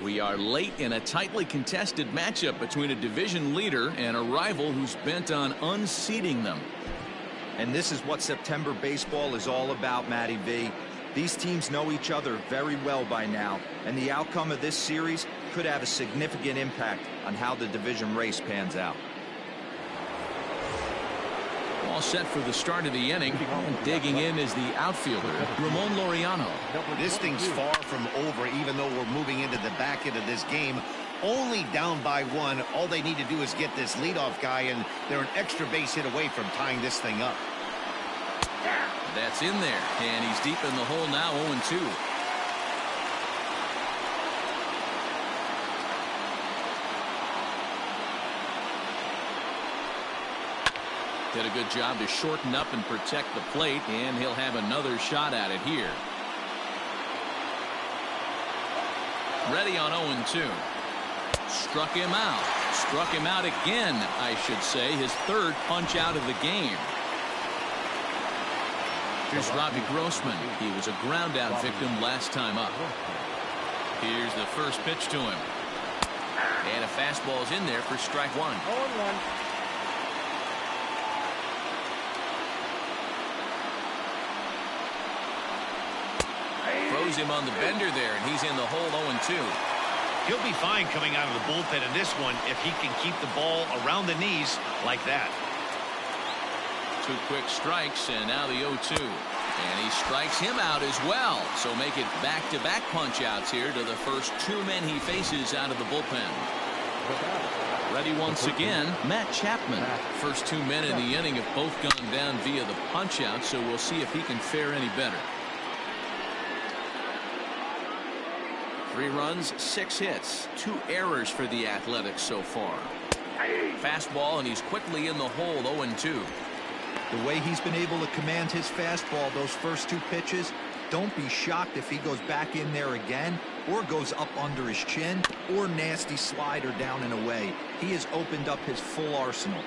We are late in a tightly contested matchup between a division leader and a rival who's bent on unseating them. And this is what September baseball is all about, Matty V. These teams know each other very well by now, and the outcome of this series could have a significant impact on how the division race pans out. All set for the start of the inning. Digging in is the outfielder, Ramon Laureano. This thing's far from over, even though we're moving into the back end of this game. Only down by one. All they need to do is get this leadoff guy, and they're an extra base hit away from tying this thing up. That's in there, and he's deep in the hole now, 0-2. Did a good job to shorten up and protect the plate, and he'll have another shot at it here. Ready on 0-2. Struck him out. Struck him out again, I should say. His third punch out of the game. Here's Robbie Grossman. He was a ground out victim last time up. Here's the first pitch to him. And a fastball's in there for strike one. 0-1. Throws him on the bender there, and he's in the hole 0-2. He'll be fine coming out of the bullpen in this one if he can keep the ball around the knees like that. 2 quick strikes, and now the 0-2. And he strikes him out as well. So make it back-to-back punch-outs here to the first 2 men he faces out of the bullpen. Ready once again, Matt Chapman. First 2 men in the inning have both gone down via the punch-out, so we'll see if he can fare any better. 3 runs, 6 hits, 2 errors for the Athletics so far. Fastball, and he's quickly in the hole, 0-2. The way he's been able to command his fastball those first 2 pitches, don't be shocked if he goes back in there again or goes up under his chin or nasty slider down and away. He has opened up his full arsenal.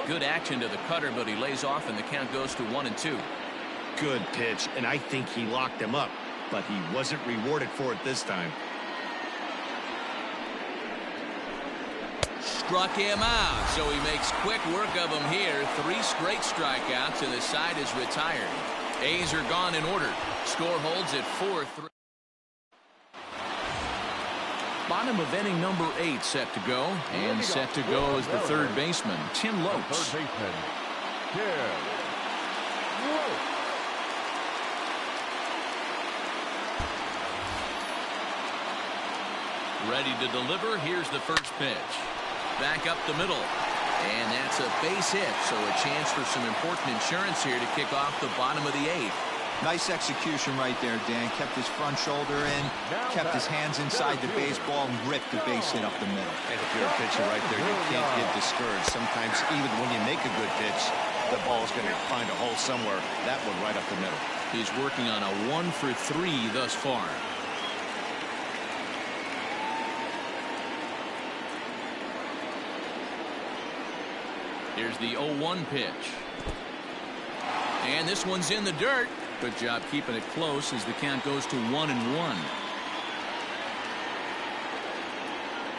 Good action to the cutter, but he lays off, and the count goes to 1-2. Good pitch, and I think he locked him up, but he wasn't rewarded for it this time. Struck him out, so he makes quick work of him here. 3 straight strikeouts, and the side is retired. A's are gone in order. Score holds at 4-3. Bottom of inning number 8 set to go, and set to go is the third baseman, Tim Lopes. Third baseman, Tim Lopes. Ready to deliver. Here's the first pitch. Back up the middle. And that's a base hit, so a chance for some important insurance here to kick off the bottom of the 8th. Nice execution right there, Dan. Kept his front shoulder in, kept his hands inside the baseball, and ripped the base hit up the middle. And if you're a pitcher right there, you can't get discouraged. Sometimes even when you make a good pitch, the ball's going to find a hole somewhere. That one right up the middle. He's working on a 1-for-3 thus far. Here's the 0-1 pitch. And this one's in the dirt. Good job keeping it close as the count goes to 1-1.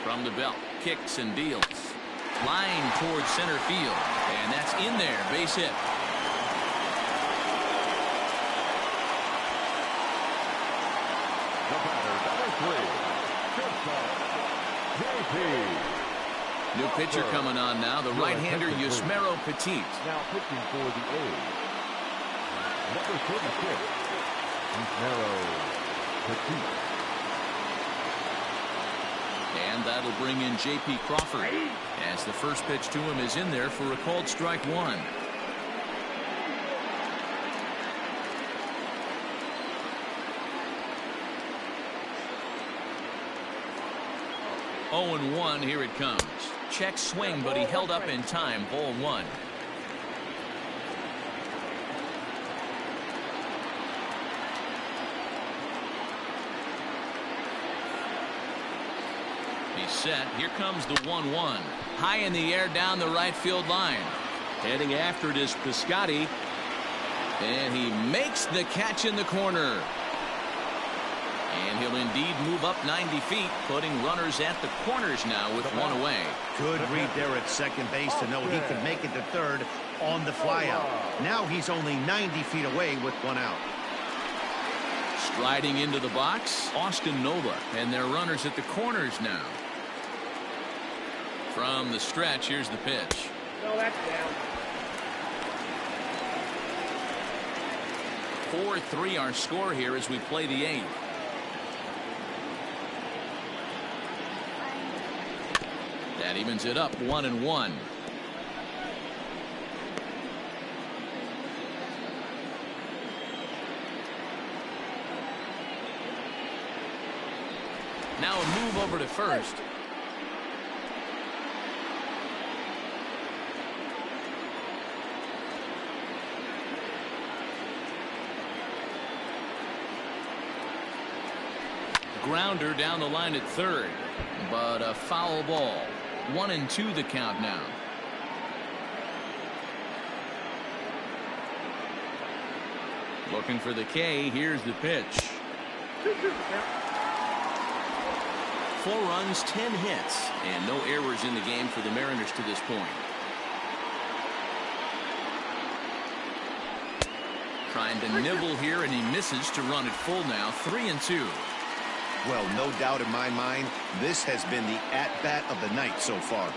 From the belt, kicks and deals. Line towards center field. And that's in there. Base hit. The batter, number 3, JP. New pitcher coming on now, the right-hander Yusmeiro Petit. Now pitching for the A's, number 36, Yusmeiro Petit. And that'll bring in J.P. Crawford, as the first pitch to him is in there for a called strike 1. Oh, and 1, here it comes. Check swing, but he held up in time. Ball 1. He's set. Here comes the 1-1. High in the air down the right field line. Heading after it is Piscotty. And he makes the catch in the corner. And he'll indeed move up 90 feet, putting runners at the corners now with one away. Good read there at second base to know he could make it to third on the flyout. Now he's only 90 feet away with one out. Striding into the box, Austin Nola, and their runners at the corners now. From the stretch, here's the pitch. No, that's down. 4-3 our score here as we play the eighth. That evens it up 1-1. Now a move over to first. Grounder down the line at third, but a foul ball. 1-2 the count now. Looking for the K. Here's the pitch. 4 runs, 10 hits, and no errors in the game for the Mariners to this point. Trying to nibble here, and he misses to run it full now. 3-2. Well, no doubt in my mind, this has been the at-bat of the night so far.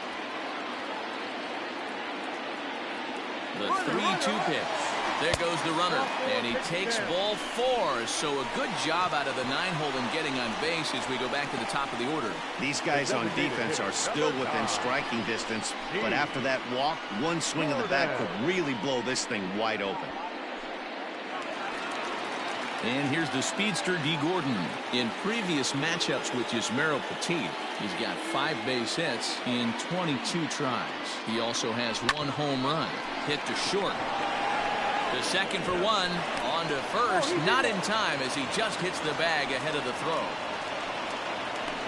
The 3-2 pitch. There goes the runner, and he takes ball 4. So a good job out of the 9-hole in getting on base as we go back to the top of the order. These guys on defense are still within striking distance, but after that walk, one swing of the bat could really blow this thing wide open. And here's the speedster D. Gordon. In previous matchups with Yusmeiro Petit, he's got 5 base hits in 22 tries. He also has 1 home run. Hit to short. To second for 1. On to first. Not in time as he just hits the bag ahead of the throw.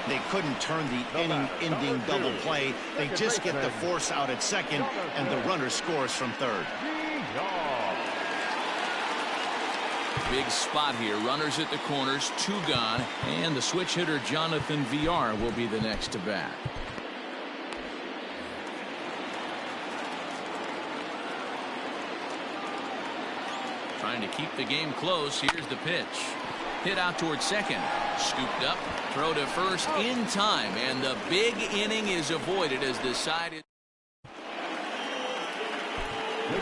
They couldn't turn the inning-ending double play. They just get the force out at second, and the runner scores from third. Big spot here. Runners at the corners, 2 gone, and the switch hitter Jonathan VR will be the next to bat. Trying to keep the game close. Here's the pitch. Hit out towards second. Scooped up. Throw to first in time, and the big inning is avoided as the side is.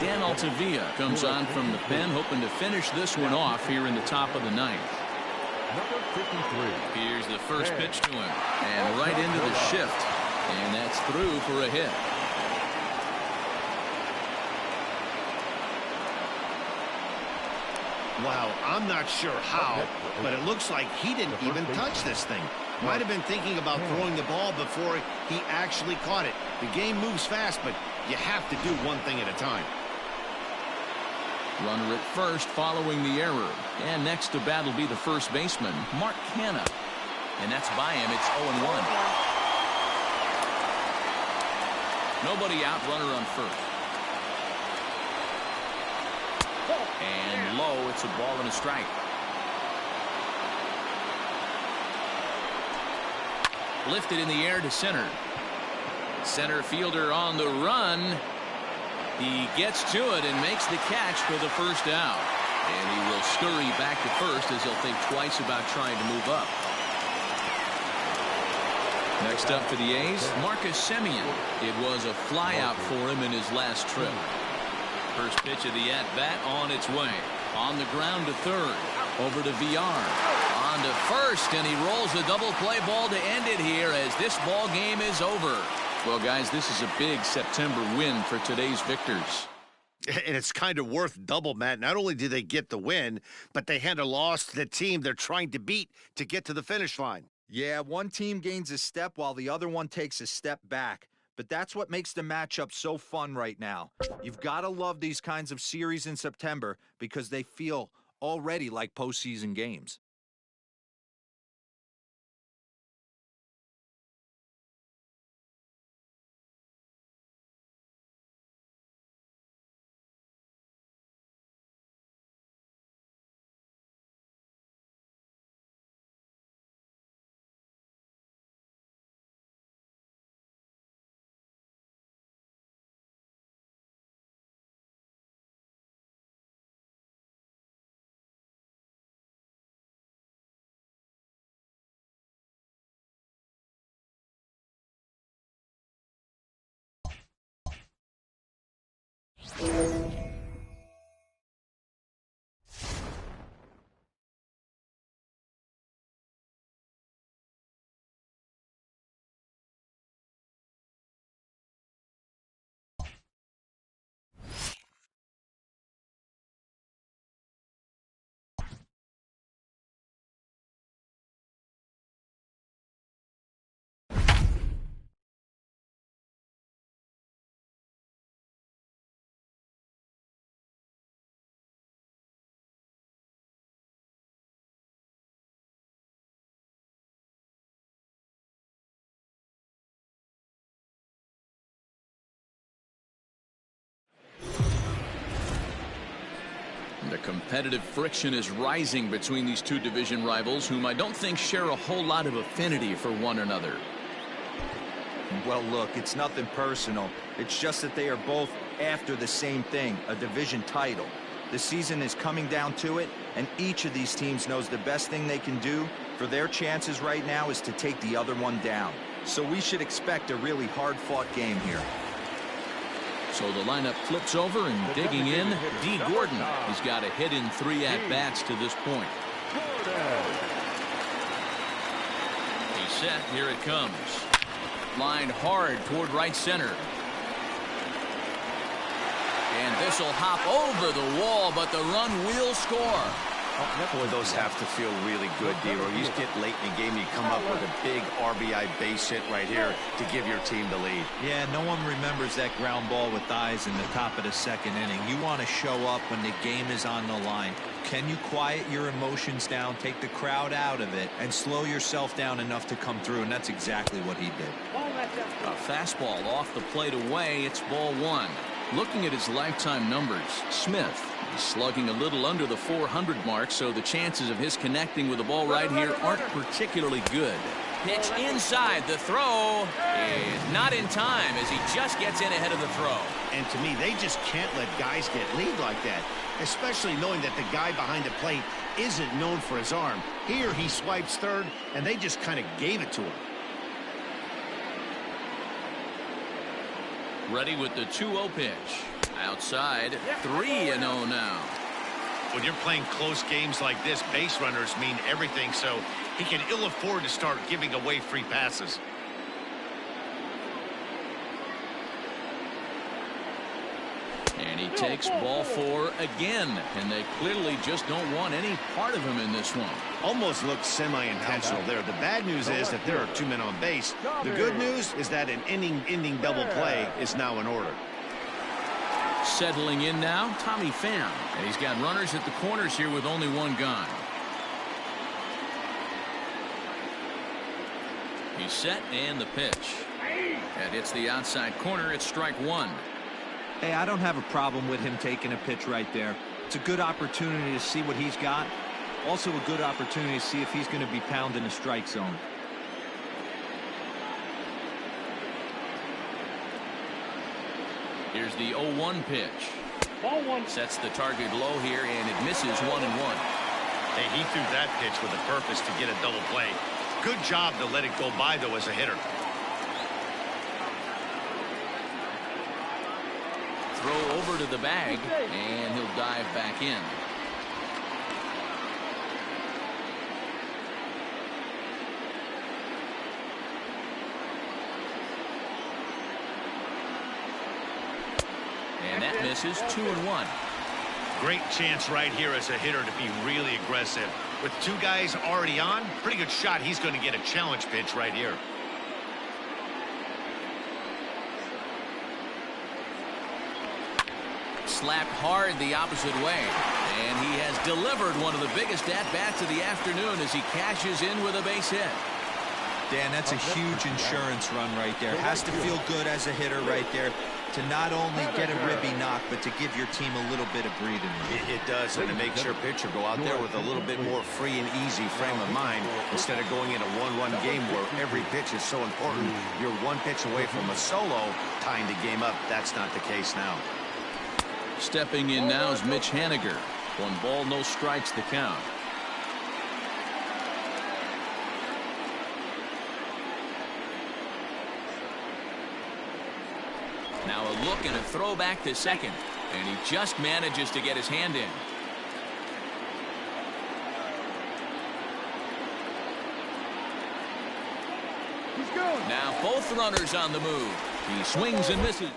Dan Altavilla comes on from the pen, hoping to finish this one off here in the top of the 9th. Number 53. Here's the first pitch to him, and right into the shift, and that's through for a hit. Wow, I'm not sure how, but it looks like he didn't even touch this thing. Might have been thinking about throwing the ball before he actually caught it. The game moves fast, but you have to do one thing at a time. Runner at first following the error. And next to bat will be the first baseman, Mark Canha. And that's by him. It's 0-1. Nobody out, runner on first. And low, it's a ball and a strike. Lifted in the air to center. Center fielder on the run. He gets to it and makes the catch for the first out. And he will scurry back to first as he'll think twice about trying to move up. Next up for the A's, Marcus Semien. It was a flyout for him in his last trip. First pitch of the at-bat on its way. On the ground to third. Over to VR. On to first, and he rolls a double play ball to end it here as this ball game is over. Well, guys, this is a big September win for today's victors. And it's kind of worth double, Matt. Not only did they get the win, but they had a loss to the team they're trying to beat to get to the finish line. Yeah, one team gains a step while the other one takes a step back. But that's what makes the matchup so fun right now. You've got to love these kinds of series in September because they feel already like postseason games. Competitive friction is rising between these two division rivals, whom I don't think share a whole lot of affinity for one another. Well, look, it's nothing personal. It's just that they are both after the same thing, a division title. The season is coming down to it, and each of these teams knows the best thing they can do for their chances right now is to take the other one down. So we should expect a really hard-fought game here. So the lineup flips over, and digging in, D. Gordon. He's got a hit in 3 at-bats to this point. He's set. Here it comes. Lined hard toward right center. And this will hop over the wall, but the run will score. Boy, those have to feel really good, D-Roy. You get late in the game, you come up with a big RBI base hit right here to give your team the lead. Yeah, no one remembers that ground ball with eyes in the top of the second inning. You want to show up when the game is on the line. Can you quiet your emotions down, take the crowd out of it, and slow yourself down enough to come through? And that's exactly what he did. A fastball off the plate away. It's ball 1. Looking at his lifetime numbers, Smith is slugging a little under the 400 mark, so the chances of his connecting with the ball right here aren't particularly good. Pitch inside. The throw is not in time as he just gets in ahead of the throw. And to me, they just can't let guys get lead like that, especially knowing that the guy behind the plate isn't known for his arm. Here he swipes third, and they just kind of gave it to him. Ready with the 2-0 pitch. Outside, 3-0 now. When you're playing close games like this, base runners mean everything, so he can ill afford to start giving away free passes. And he takes ball 4 again, and they clearly just don't want any part of him in this one. Almost looked semi-intentional there. The bad news is that there are 2 men on base. The good news is that an inning-ending double play is now in order. Settling in now, Tommy Pham. And he's got runners at the corners here with only 1 gone. He's set, and the pitch. That hits the outside corner. It's strike 1. Hey, I don't have a problem with him taking a pitch right there. It's a good opportunity to see what he's got. Also a good opportunity to see if he's going to be pounding the strike zone. Here's the 0-1 pitch. Ball 1. Sets the target low here, and it misses 1-1. Hey, he threw that pitch with a purpose to get a double play. Good job to let it go by, though, as a hitter. Throw over to the bag, and he'll dive back in. And that misses. 2-1. Great chance right here as a hitter to be really aggressive. With 2 guys already on, pretty good shot he's going to get a challenge pitch right here. Slapped hard the opposite way, and he has delivered one of the biggest at-bats of the afternoon as he cashes in with a base hit. Dan, that's a huge insurance run right there. Has to feel good as a hitter right there to not only get a ribby knock, but to give your team a little bit of breathing room. It does, and it makes your pitcher go out there with a little bit more free and easy frame of mind instead of going in a one-run game where every pitch is so important. You're 1 pitch away from a solo, tying the game up. That's not the case now. Stepping in now is Mitch Haniger. 1 ball, no strikes the count. Now a look and a throw back to second, and he just manages to get his hand in. Now both runners on the move. He swings and misses.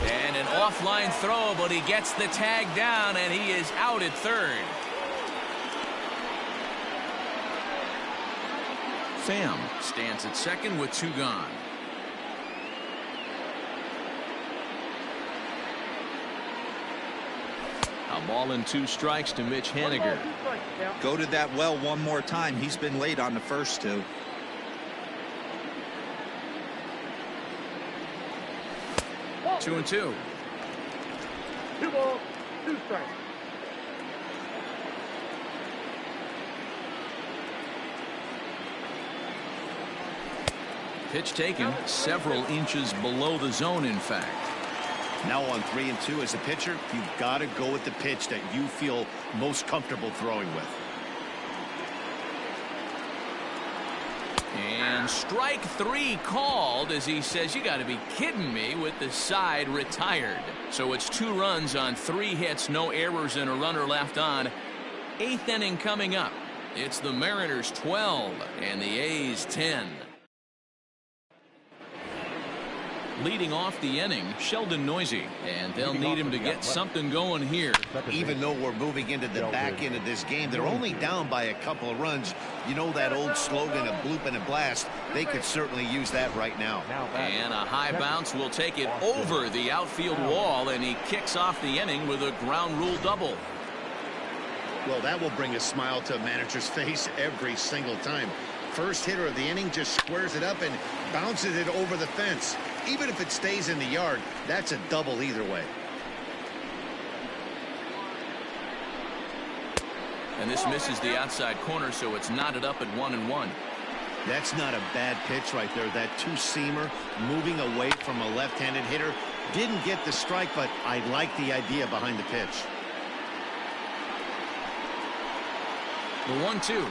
And an offline throw, but he gets the tag down, and he is out at third. Pham stands at second with 2 gone. A ball and 2 strikes to Mitch Haniger. Go to that well one more time. He's been late on the first 2. 2-2. 2 balls, 2 strikes. Pitch taken several inches below the zone, in fact. Now on 3-2 as a pitcher, you've got to go with the pitch that you feel most comfortable throwing with. And strike 3 called as he says, you got to be kidding me, with the side retired. So it's 2 runs on 3 hits, no errors, and a runner left on. 8th inning coming up. It's the Mariners 12 and the A's 10. Leading off the inning, Sheldon Noisy, and they'll need him to get something going here. Even though we're moving into the back end of this game, they're only down by a couple of runs. You know that old slogan, a bloop and a blast. They could certainly use that right now. And a high bounce will take it over the outfield wall, and he kicks off the inning with a ground rule double. Well, that will bring a smile to a manager's face every single time. First hitter of the inning just squares it up and bounces it over the fence. Even if it stays in the yard, that's a double either way. And this misses the outside corner, so it's knotted up at 1-1. That's not a bad pitch right there. That two-seamer moving away from a left-handed hitter. Didn't get the strike, but I like the idea behind the pitch. The 1-2.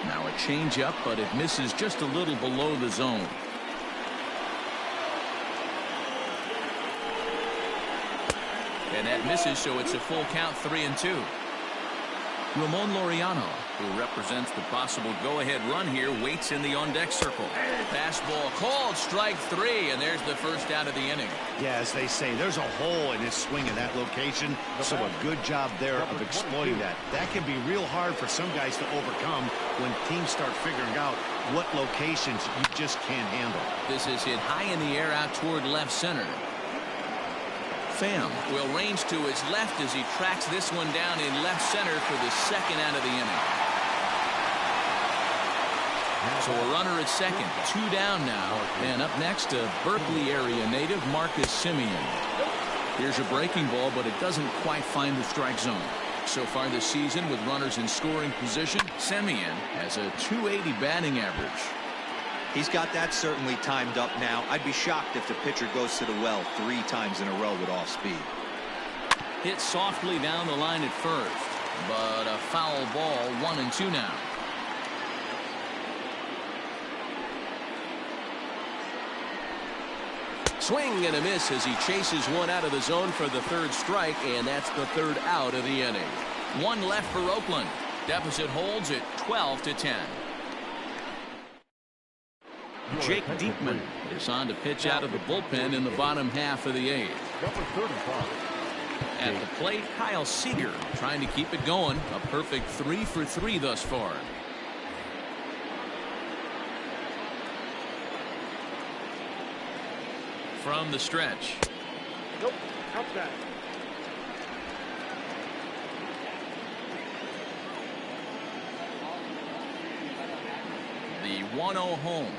Now a changeup, but it misses just a little below the zone. And that misses, so it's a full count, 3-2. Ramon Laureano, who represents the possible go-ahead run here, waits in the on-deck circle. Fastball called, strike 3, and there's the first out of the inning. Yeah, as they say, there's a hole in his swing in that location, so a good job there of exploiting that. That can be real hard for some guys to overcome when teams start figuring out what locations you just can't handle. This is hit high in the air out toward left center. Pham will range to his left as he tracks this one down in left center for the second out of the inning. So a runner at second, 2 down now, and up next a Berkeley area native, Marcus Semien. Here's a breaking ball, but it doesn't quite find the strike zone. So far this season, with runners in scoring position, Semien has a .280 batting average. He's got that certainly timed up now. I'd be shocked if the pitcher goes to the well 3 times in a row with off speed. Hit softly down the line at first, but a foul ball, 1-2 now. Swing and a miss as he chases one out of the zone for the 3rd strike, and that's the 3rd out of the inning. 1 left for Oakland. Deficit holds at 12-10. Jake Diekman is on to pitch out of the bullpen in the bottom half of the 8th. At the plate, Kyle Seager trying to keep it going. A perfect 3 for 3 thus far. From the stretch. Nope, outside. The 1-0 home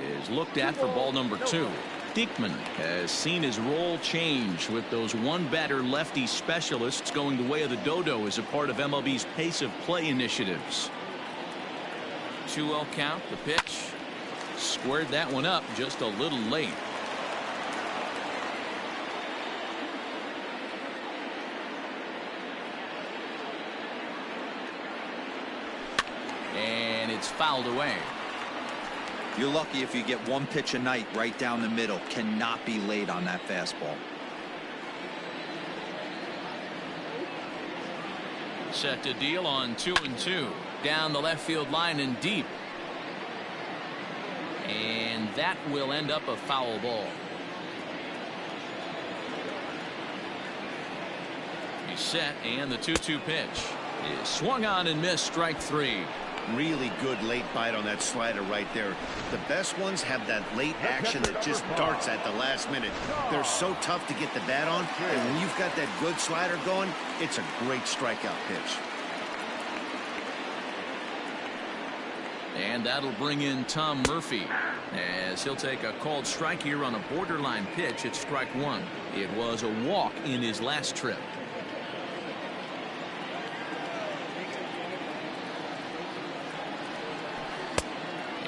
is looked at for ball number 2. Diekman has seen his role change with those one-batter lefty specialists going the way of the dodo as a part of MLB's pace of play initiatives. 2-0 count, the pitch. Squared that one up just a little late. And it's fouled away. You're lucky if you get 1 pitch a night right down the middle. Cannot be late on that fastball. Set to deal on 2-2. Down the left field line and deep. And that will end up a foul ball. He's set, and the 2-2 pitch is swung on and missed, strike 3. Really good late bite on that slider right there. The best ones have that late action that just darts at the last minute. They're so tough to get the bat on, and when you've got that good slider going, it's a great strikeout pitch. And that'll bring in Tom Murphy, as he'll take a called strike here on a borderline pitch at strike one. It was a walk in his last trip.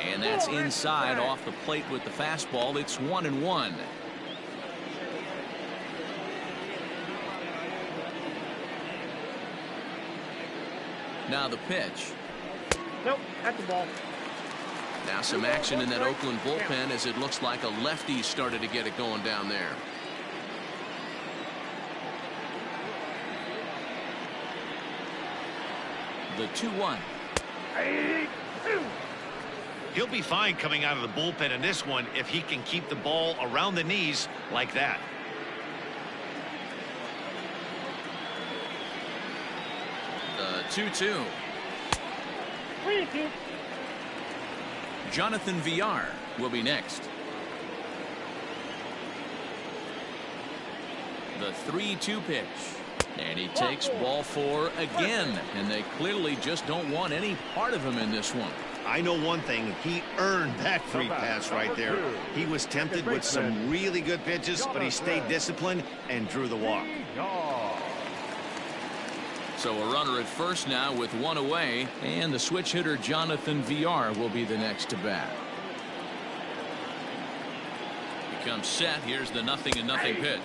And that's inside off the plate with the fastball. It's 1-1. Now the pitch. Nope, that's the ball. Now some action in that Oakland bullpen, as it looks like a lefty started to get it going down there. The 2-1. He'll be fine coming out of the bullpen in this one if he can keep the ball around the knees like that. The 2-2. Jonathan Villar will be next. The 3-2 pitch. And he takes ball four again. And they clearly just don't want any part of him in this one. I know one thing. He earned that free pass right there. He was tempted with some really good pitches, but he stayed disciplined and drew the walk. So a runner at first now with one away, and the switch hitter Jonathan Villar will be the next to bat. He comes set. Here's the 0-0 pitch.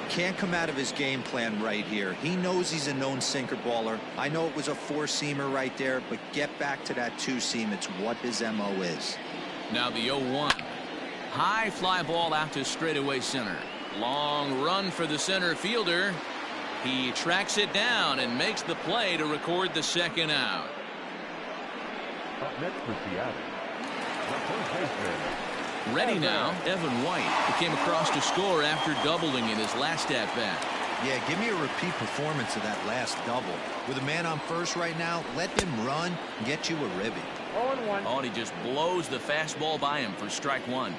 Can't come out of his game plan right here. He knows he's a known sinker baller. I know it was a four-seamer right there, but get back to that two-seam. It's what his MO is. Now the 0-1. High fly ball out to straightaway center. Long run for the center fielder. He tracks it down and makes the play to record the second out. Up next for Seattle, the first baseman. Ready now, Evan White, who came across to score after doubling in his last at-bat. Yeah, give me a repeat performance of that last double. With a man on first right now, let him run and get you a ribby. 0-1. Oh, and he just blows the fastball by him for strike one.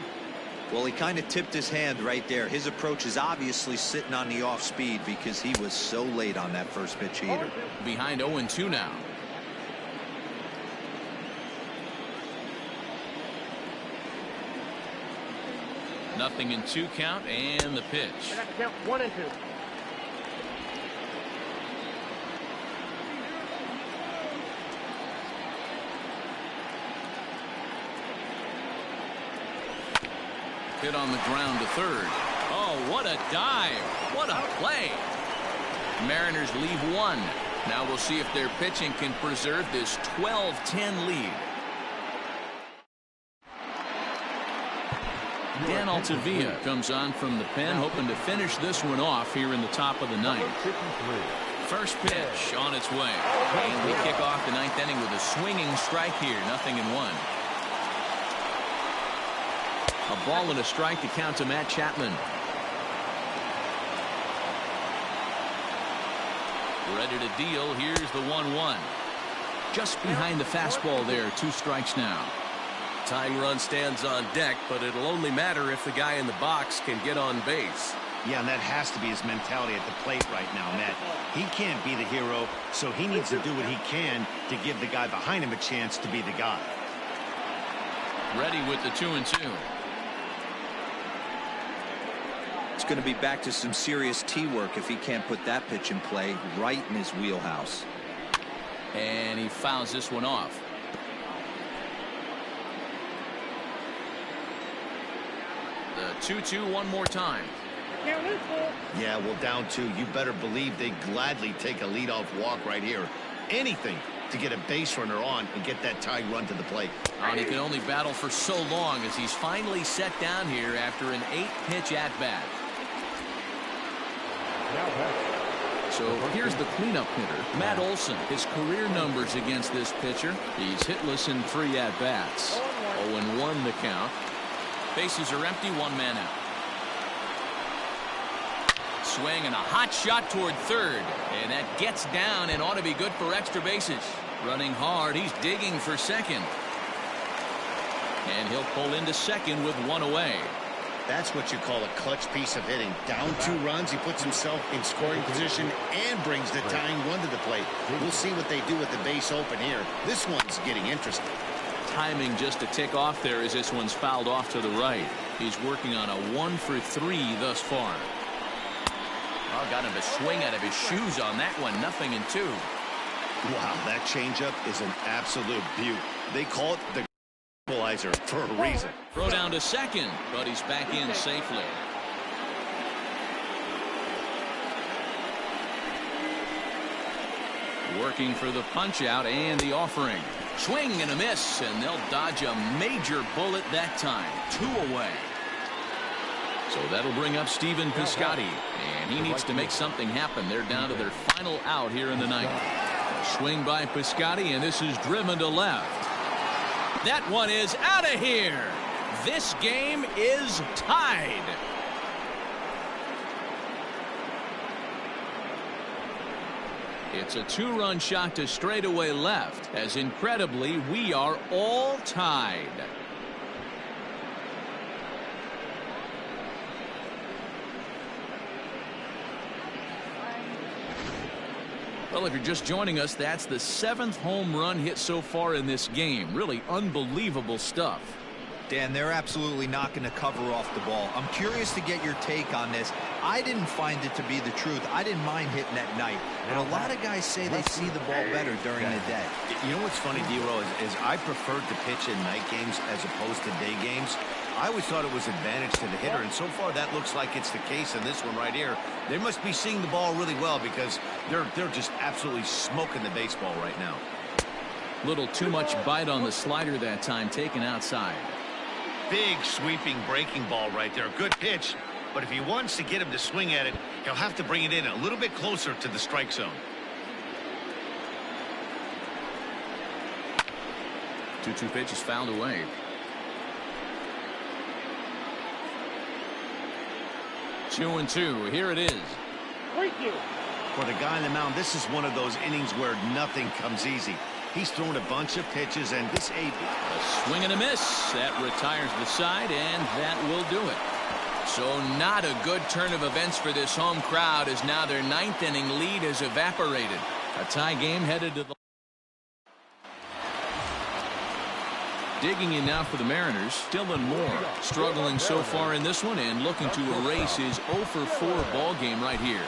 Well, he kind of tipped his hand right there. His approach is obviously sitting on the off speed because he was so late on that first pitch heater. Behind 0-2 now. Nothing in 2 count, and the pitch. I got to count 1 and 2. Hit on the ground to third. Oh, what a dive. What a play. Mariners leave one. Now we'll see if their pitching can preserve this 12-10 lead. Dan Altavilla comes on from the pen, hoping to finish this one off here in the top of the ninth. First pitch on its way. And we kick off the ninth inning with a swinging strike here. 0-1. A ball and a strike to count to Matt Chapman. Ready to deal. Here's the 1-1. Just behind the fastball there. 2 strikes now. Tying run stands on deck, but it'll only matter if the guy in the box can get on base. Yeah, and that has to be his mentality at the plate right now, Matt. He can't be the hero, so he needs to do what he can to give the guy behind him a chance to be the guy. Ready with the 2-2. It's going to be back to some serious tee work if he can't put that pitch in play right in his wheelhouse. And he fouls this one off. The 2-2 one more time. Yeah, well, down 2. You better believe they gladly take a leadoff walk right here. Anything to get a base runner on and get that tying run to the plate. And he can only battle for so long as he's finally set down here after an 8-pitch at-bat. So here's the cleanup hitter, Matt Olson. His career numbers against this pitcher. He's hitless in 3 at-bats. 0-1 the count. Bases are empty, 1 man out. Swing and a hot shot toward third. And that gets down and ought to be good for extra bases. Running hard, he's digging for second. And he'll pull into second with 1 away. That's what you call a clutch piece of hitting. Down 2 runs, he puts himself in scoring position and brings the tying run to the plate. We'll see what they do with the base open here. This one's getting interesting. Timing just a tick off there as this one's fouled off to the right. He's working on a 1 for 3 thus far. Oh, got him to swing out of his shoes on that one. 0-2. Wow, that changeup is an absolute beaut. They call it the equalizer for a reason. Throw down to second, but he's back in safely. Working for the punch out and the offering. Swing and a miss, and they'll dodge a major bullet that time. 2 away. So that'll bring up Stephen Piscotty, and he needs to make something happen. They're down to their final out here in the ninth. Swing by Piscotty, and this is driven to left. That one is out of here. This game is tied. It's a 2-run shot to straightaway left, as incredibly we are all tied. Well, if you're just joining us, that's the 7th home run hit so far in this game. Really unbelievable stuff. Dan, they're absolutely not going to cover off the ball. I'm curious to get your take on this. I didn't find it to be the truth. I didn't mind hitting at night. But a lot of guys say they see the ball better during the day. You know what's funny, D-Row, is I preferred to pitch in night games as opposed to day games. I always thought it was advantage to the hitter, and so far that looks like it's the case in this one right here. They must be seeing the ball really well because they're just absolutely smoking the baseball right now. Little too much bite on the slider that time, taken outside. Big sweeping breaking ball right there. Good pitch, but if he wants to get him to swing at it, he'll have to bring it in a little bit closer to the strike zone. 2-2 pitch is fouled away. Two and two. Here it is. Thank you. For the guy on the mound, this is one of those innings where nothing comes easy. He's thrown a bunch of pitches, and this a swing and a miss. That retires the side, and that will do it. So not a good turn of events for this home crowd, as now their 9th inning lead has evaporated. A tie game headed to the... Digging in now for the Mariners, Dylan Moore, struggling so far in this one and looking to erase his 0 for 4 ball game right here.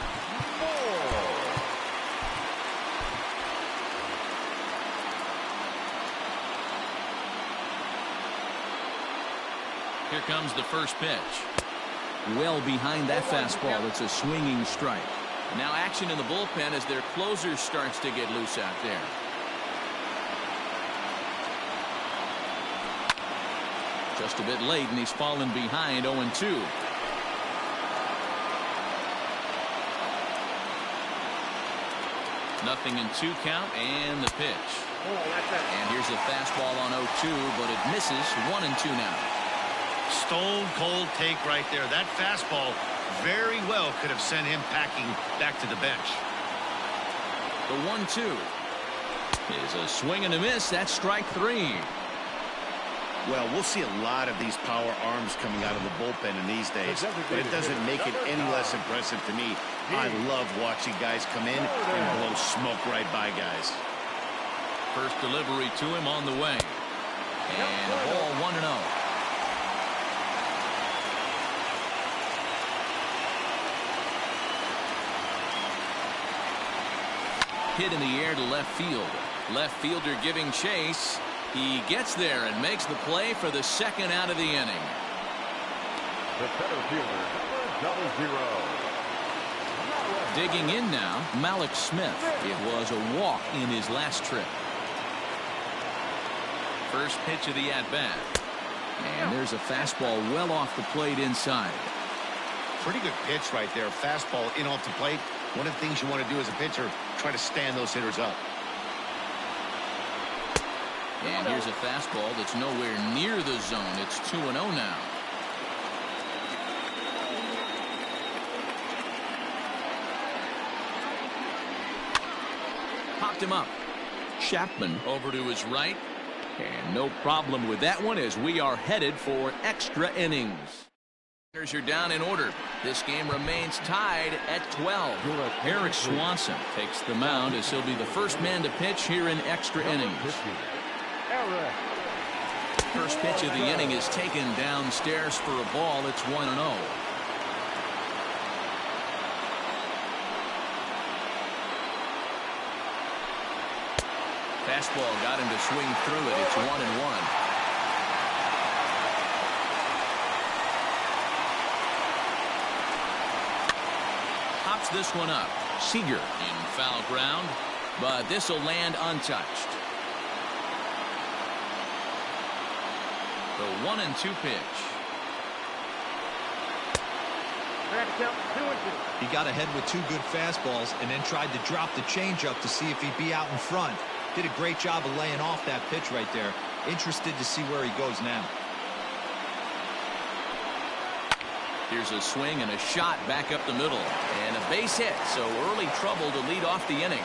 Here comes the first pitch. Well behind that fastball. It's a swinging strike. Now action in the bullpen as their closer starts to get loose out there. Just a bit late, and he's fallen behind 0-2. Nothing in 2 count, and the pitch. And here's a fastball on 0-2, but it misses. 1-2 now. Stone cold take right there. That fastball very well could have sent him packing back to the bench. The 1-2 is a swing and a miss. That's strike 3. Well, we'll see a lot of these power arms coming out of the bullpen in these days, but it doesn't make it any less impressive to me. I love watching guys come in and blow smoke right by guys. First delivery to him on the way. And a ball 1-0. Hit in the air to left field. Left fielder giving chase. He gets there and makes the play for the 2nd out of the inning. The center fielder, number 0. Digging in now, Malik Smith. It was a walk in his last trip. First pitch of the at-bat. And there's a fastball well off the plate inside. Pretty good pitch right there. Fastball in off the plate. One of the things you want to do as a pitcher, try to stand those hitters up. And here's a fastball that's nowhere near the zone. It's 2-0 now. Popped him up. Chapman over to his right. And no problem with that one as we are headed for extra innings. Are down in order. This game remains tied at 12. Eric Swanson takes the mound as he'll be the first man to pitch here in extra innings. First pitch of the inning is taken downstairs for a ball. It's 1-0. Fastball got him to swing through it. It's 1-1. Pops this one up. Seager in foul ground, but this will land untouched. The 1-2 pitch. He got ahead with 2 good fastballs and then tried to drop the changeup to see if he'd be out in front. Did a great job of laying off that pitch right there. Interested to see where he goes now. Here's a swing and a shot back up the middle. And a base hit, so early trouble to lead off the inning.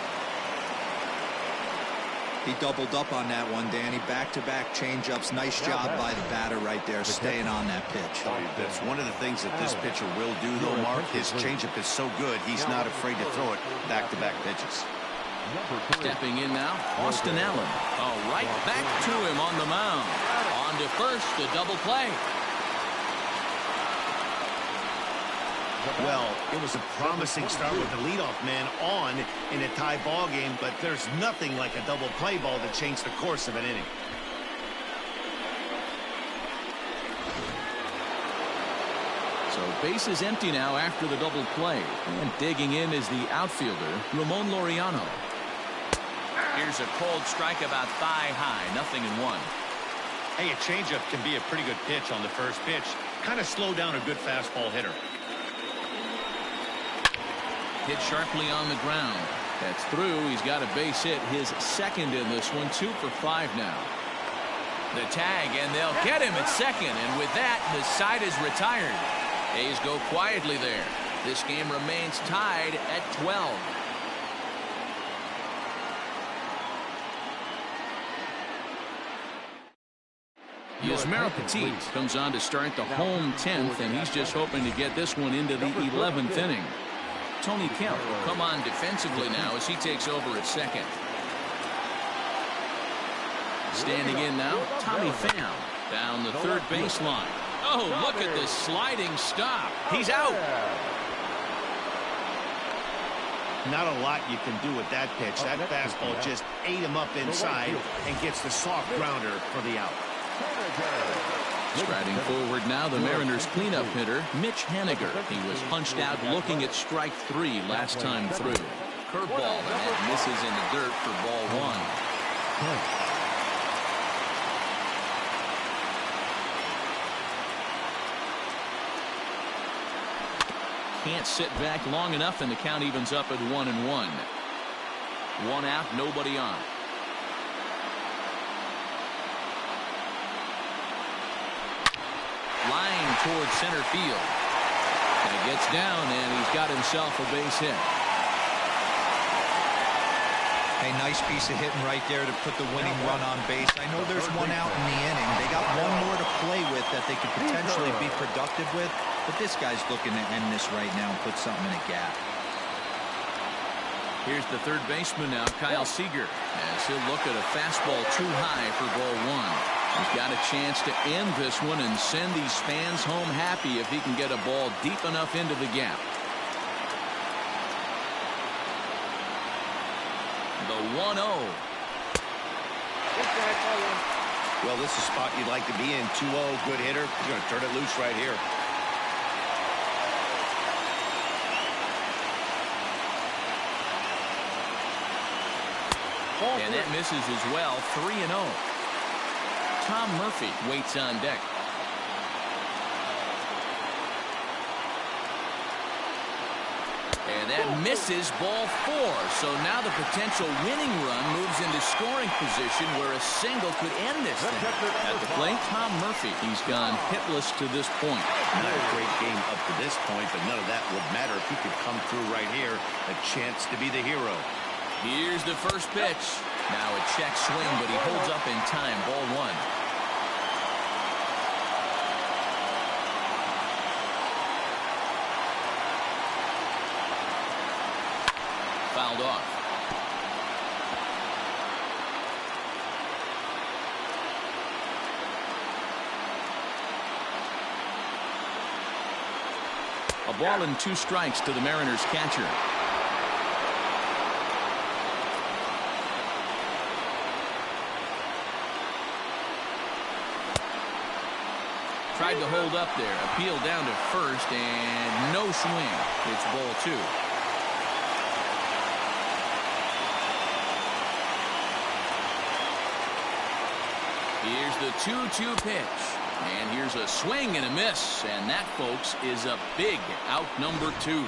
He doubled up on that one, Danny. Back-to-back changeups. Nice job by the batter right there, staying on that pitch. That's one of the things that this pitcher will do, though, Mark. His changeup is so good, he's not afraid to throw it back-to-back pitches. Stepping in now, Austin Allen. Oh, right back to him on the mound. On to first, a double play. Well, it was a promising start with the leadoff man on in a tie ball game, but there's nothing like a double play ball to change the course of an inning. So base is empty now after the double play. And digging in is the outfielder, Ramon Laureano. Here's a cold strike about thigh high, 0-1. Hey, a changeup can be a pretty good pitch on the first pitch. Kind of slow down a good fastball hitter. Hit sharply on the ground. That's through. He's got a base hit, his second in this one. 2 for 5 now. The tag, and they'll get him at second. And with that, the side is retired. A's go quietly there. This game remains tied at 12. Yusmeiro Petit comes on to start the home 10th, and he's just hoping to get this one into the 11th inning. Tony Kemp will come on defensively now as he takes over at second. Standing in now, Tommy Pham down the third baseline. Oh, look at this sliding stop. He's out. Not a lot you can do with that pitch. That fastball just ate him up inside and gets the soft grounder for the out. Striding forward now, the Mariners cleanup hitter, Mitch Haniger. He was punched out looking at strike 3 last time through. Curveball, and that misses in the dirt for ball 1. Can't sit back long enough, and the count evens up at 1-1. 1 out, nobody on. Line towards center field. And he gets down, and he's got himself a base hit. A nice piece of hitting right there to put the winning run on base. I know there's 1 out in the inning. They got 1 more to play with that they could potentially be productive with. But this guy's looking to end this right now and put something in a gap. Here's the third baseman now, Kyle Seager, as he'll look at a fastball too high for ball 1. He's got a chance to end this one and send these fans home happy if he can get a ball deep enough into the gap. The 1-0. Well, this is a spot you'd like to be in. 2-0, good hitter. He's going to turn it loose right here. And that misses as well. 3-0. Tom Murphy waits on deck. And that misses ball 4. So now the potential winning run moves into scoring position where a single could end this thing. At the plate, Tom Murphy. He's gone hitless to this point. Not a great game up to this point, but none of that would matter if he could come through right here. A chance to be the hero. Here's the first pitch. Now a check swing, but he holds up in time. Ball 1. fouled off. A ball and 2 strikes to the Mariners catcher. Tried to hold up there. Appeal down to first and no swing. It's ball 2. Here's the 2-2 pitch. And here's a swing and a miss. And that, folks, is a big out number 2.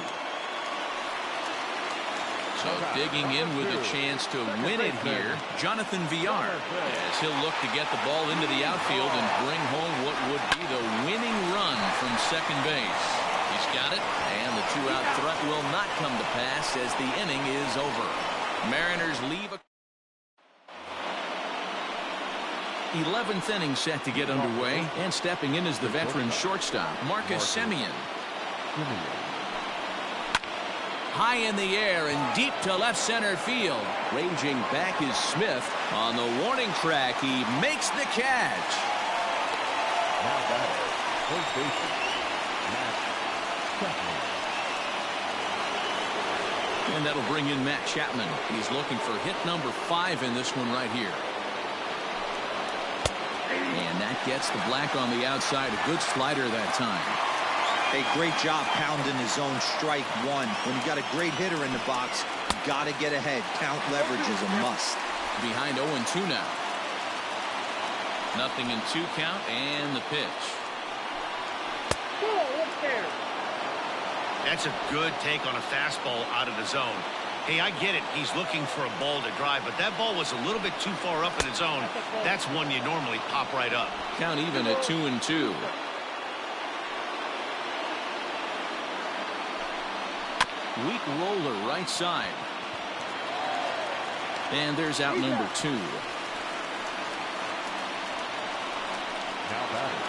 So digging in with a chance to win it here, Jonathan Villar, as he'll look to get the ball into the outfield and bring home what would be the winning run from second base. He's got it, and the 2-out threat will not come to pass as the inning is over. Mariners leave a 11th inning set to get underway, and stepping in is the veteran shortstop, Marcus Semien. High in the air and deep to left center field. Ranging back is Smith. On the warning track, he makes the catch. Now batter, first baseman, Matt Chapman. And that'll bring in Matt Chapman. He's looking for hit number 5 in this one right here. And that gets the black on the outside. A good slider that time. Hey, great job pounding his own strike 1. When you got a great hitter in the box, you got to get ahead. Count leverage is a must. Behind 0-2 now. 0-2 count and the pitch. Whoa, what's there? That's a good take on a fastball out of the zone. Hey, I get it. He's looking for a ball to drive, but that ball was a little bit too far up in its zone. That's one you normally pop right up. Count even at 2-2. Weak roller right side. And there's out number 2. Now batter,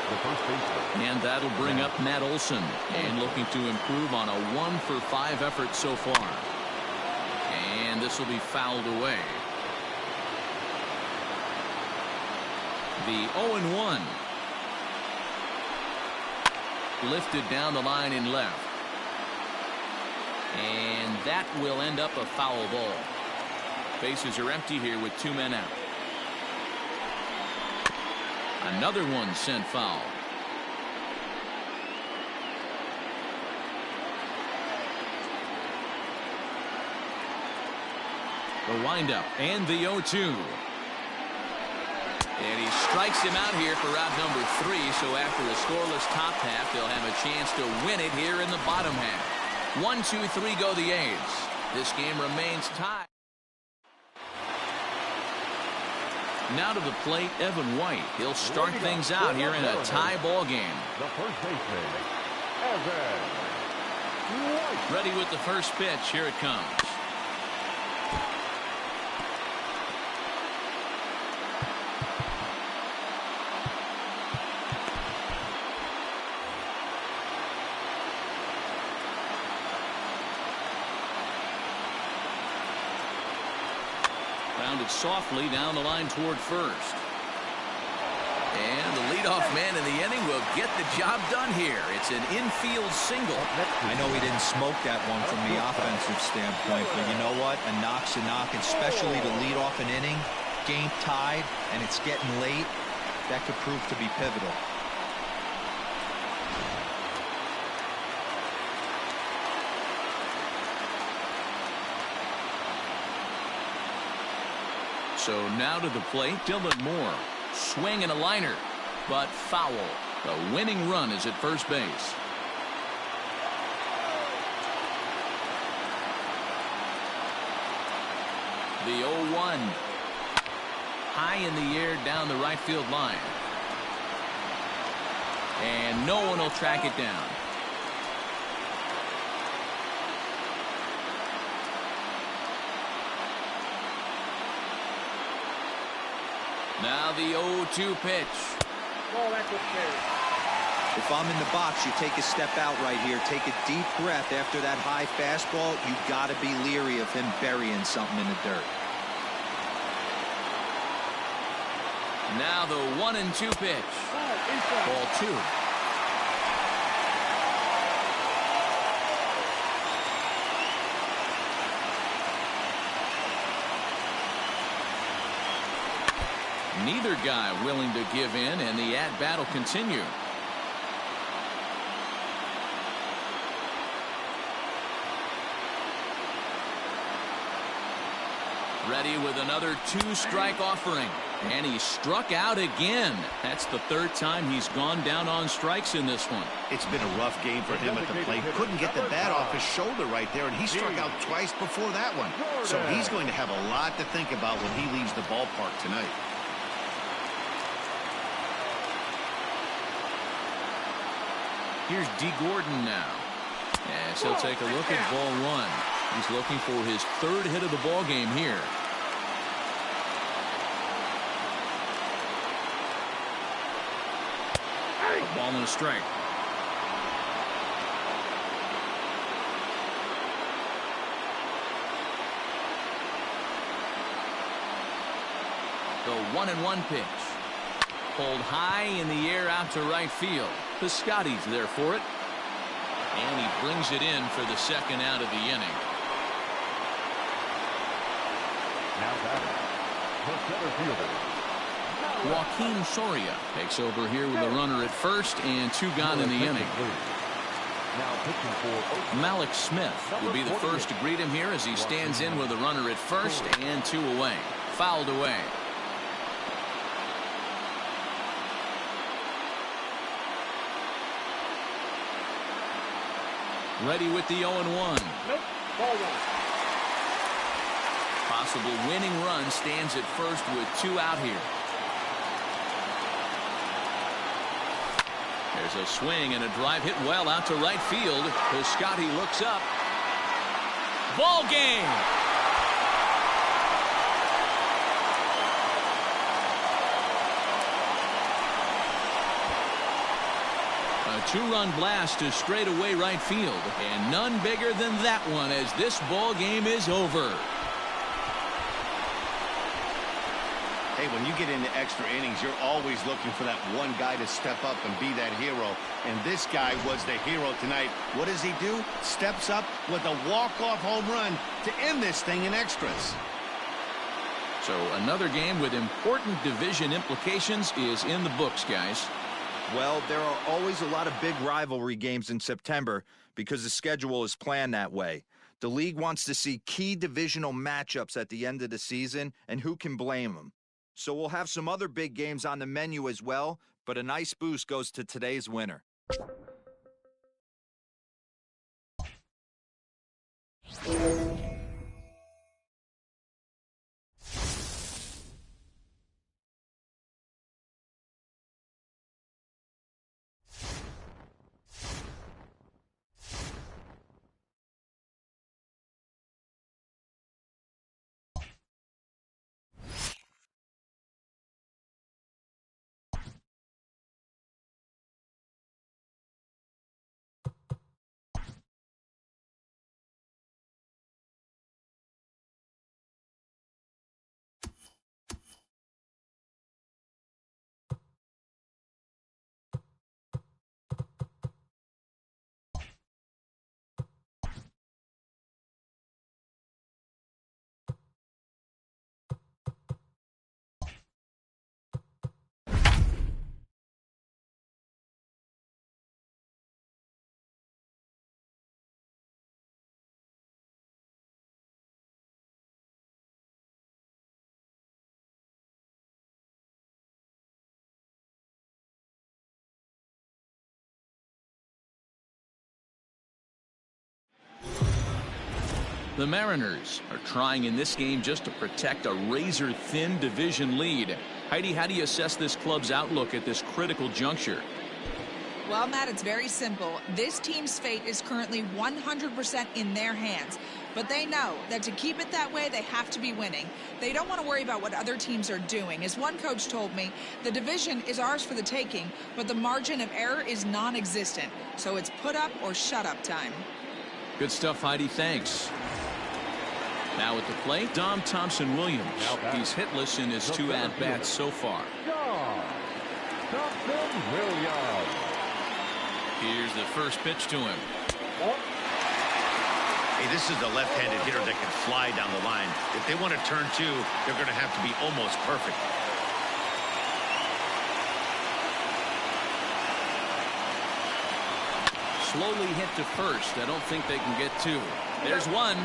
the first baseman. And that'll bring up Matt Olson. And looking to improve on a 1-for-5 effort so far. And this will be fouled away. The 0-1. Lifted down the line in left. And that will end up a foul ball. Bases are empty here with 2 men out. Another one sent foul. The windup and the 0-2. And he strikes him out here for out number 3. So after a scoreless top half, they'll have a chance to win it here in the bottom half. 1-2-3 go the A's. This game remains tied. Now to the plate, Evan White. He'll start things out here in a tie ball game. The first baseman, Evan White. Ready with the first pitch. Here it comes. Rounded softly down the line toward first. And the leadoff man in the inning will get the job done here. It's an infield single. I know he didn't smoke that one from the offensive standpoint, but you know what? A knock's a knock, especially to lead off an inning, game tied, and it's getting late. That could prove to be pivotal. So now to the plate, Dylan Moore. Swing and a liner, but foul. The winning run is at first base. The 0-1. High in the air down the right field line. And no one will track it down. Now the 0-2 pitch. Oh, that's what's there. If I'm in the box, you take a step out right here. Take a deep breath after that high fastball. You got to be leery of him burying something in the dirt. Now the 1-2 pitch. Ball 2. Neither guy willing to give in, and the at-bat will continue. Ready with another 2-strike offering. And he struck out again. That's the 3rd time he's gone down on strikes in this one. It's been a rough game for him at the plate. Couldn't get the bat off his shoulder right there, and he struck out twice before that one. So he's going to have a lot to think about when he leaves the ballpark tonight. Here's D. Gordon now. As he'll take a look at ball 1. He's looking for his 3rd hit of the ball game here. A ball and a strike. The 1-1 pitch. Pulled high in the air out to right field. Piscotty's there for it. And he brings it in for the 2nd out of the inning. Now batting, the center fielder, Joaquin Soria takes over here with a runner at first and 2 gone in the inning. now pitching for Malik Smith will be the first to greet him here as he stands in with a runner at first and 2 away. Fouled away. Ready with the 0-1. Nope. Ball 1. Possible winning run stands at first with 2 out here. There's a swing and a drive hit well out to right field. Piscotty looks up. Ball game. A 2-run blast to straightaway right field, and none bigger than that one as this ball game is over. Hey, when you get into extra innings, you're always looking for that one guy to step up and be that hero. And this guy was the hero tonight. What does he do? Steps up with a walk-off home run to end this thing in extras. So another game with important division implications is in the books, guys. Well, there are always a lot of big rivalry games in September because the schedule is planned that way. The league wants to see key divisional matchups at the end of the season, and who can blame them? So we'll have some other big games on the menu as well, but a nice boost goes to today's winner. The Mariners are trying in this game just to protect a razor-thin division lead. Heidi, how do you assess this club's outlook at this critical juncture? Well, Matt, it's very simple. This team's fate is currently 100% in their hands. But they know that to keep it that way, they have to be winning. They don't want to worry about what other teams are doing. As one coach told me, the division is ours for the taking, but the margin of error is non-existent. So it's put up or shut up time. Good stuff, Heidi. Thanks. Now at the plate, Dom Thompson-Williams. He's hitless in his 2 at-bats so far. Thompson-Williams. Here's the first pitch to him. Hey, this is a left-handed hitter that can fly down the line. If they want to turn 2, they're going to have to be almost perfect. Slowly hit to first. I don't think they can get 2. There's one.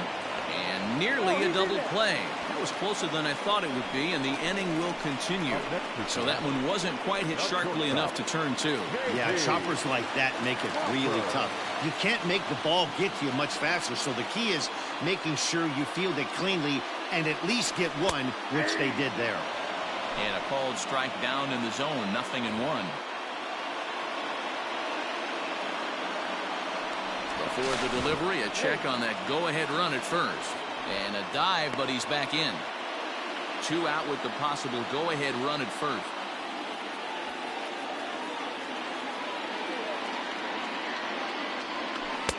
And nearly a double play. That was closer than I thought it would be, and the inning will continue. So that one wasn't quite hit sharply enough to turn 2. Yeah, choppers like that make it really tough. You can't make the ball get to you much faster, so the key is making sure you field it cleanly and at least get 1, which they did there. And a called strike down in the zone, 0-1. Before the delivery, a check on that go-ahead run at first. And a dive, but he's back in. 2 out with the possible go-ahead run at first.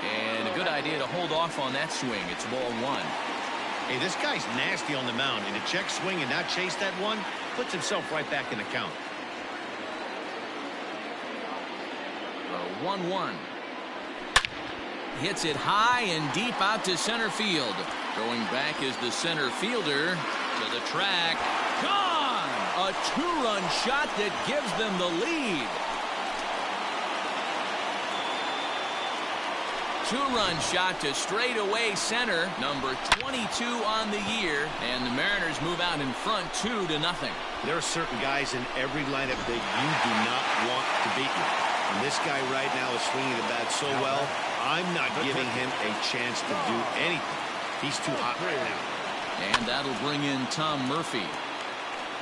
And a good idea to hold off on that swing. It's ball 1. Hey, this guy's nasty on the mound, and a check swing and not chase that one puts himself right back in the count. 1-1. Hits it high and deep out to center field. Going back is the center fielder to the track. Gone! A 2-run shot that gives them the lead. 2-run shot to straightaway center. Number 22 on the year. And the Mariners move out in front 2-0. There are certain guys in every lineup that you do not want to beat you. And this guy right now is swinging the bat so well, I'm not giving him a chance to do anything. He's too hot right now. And that'll bring in Tom Murphy.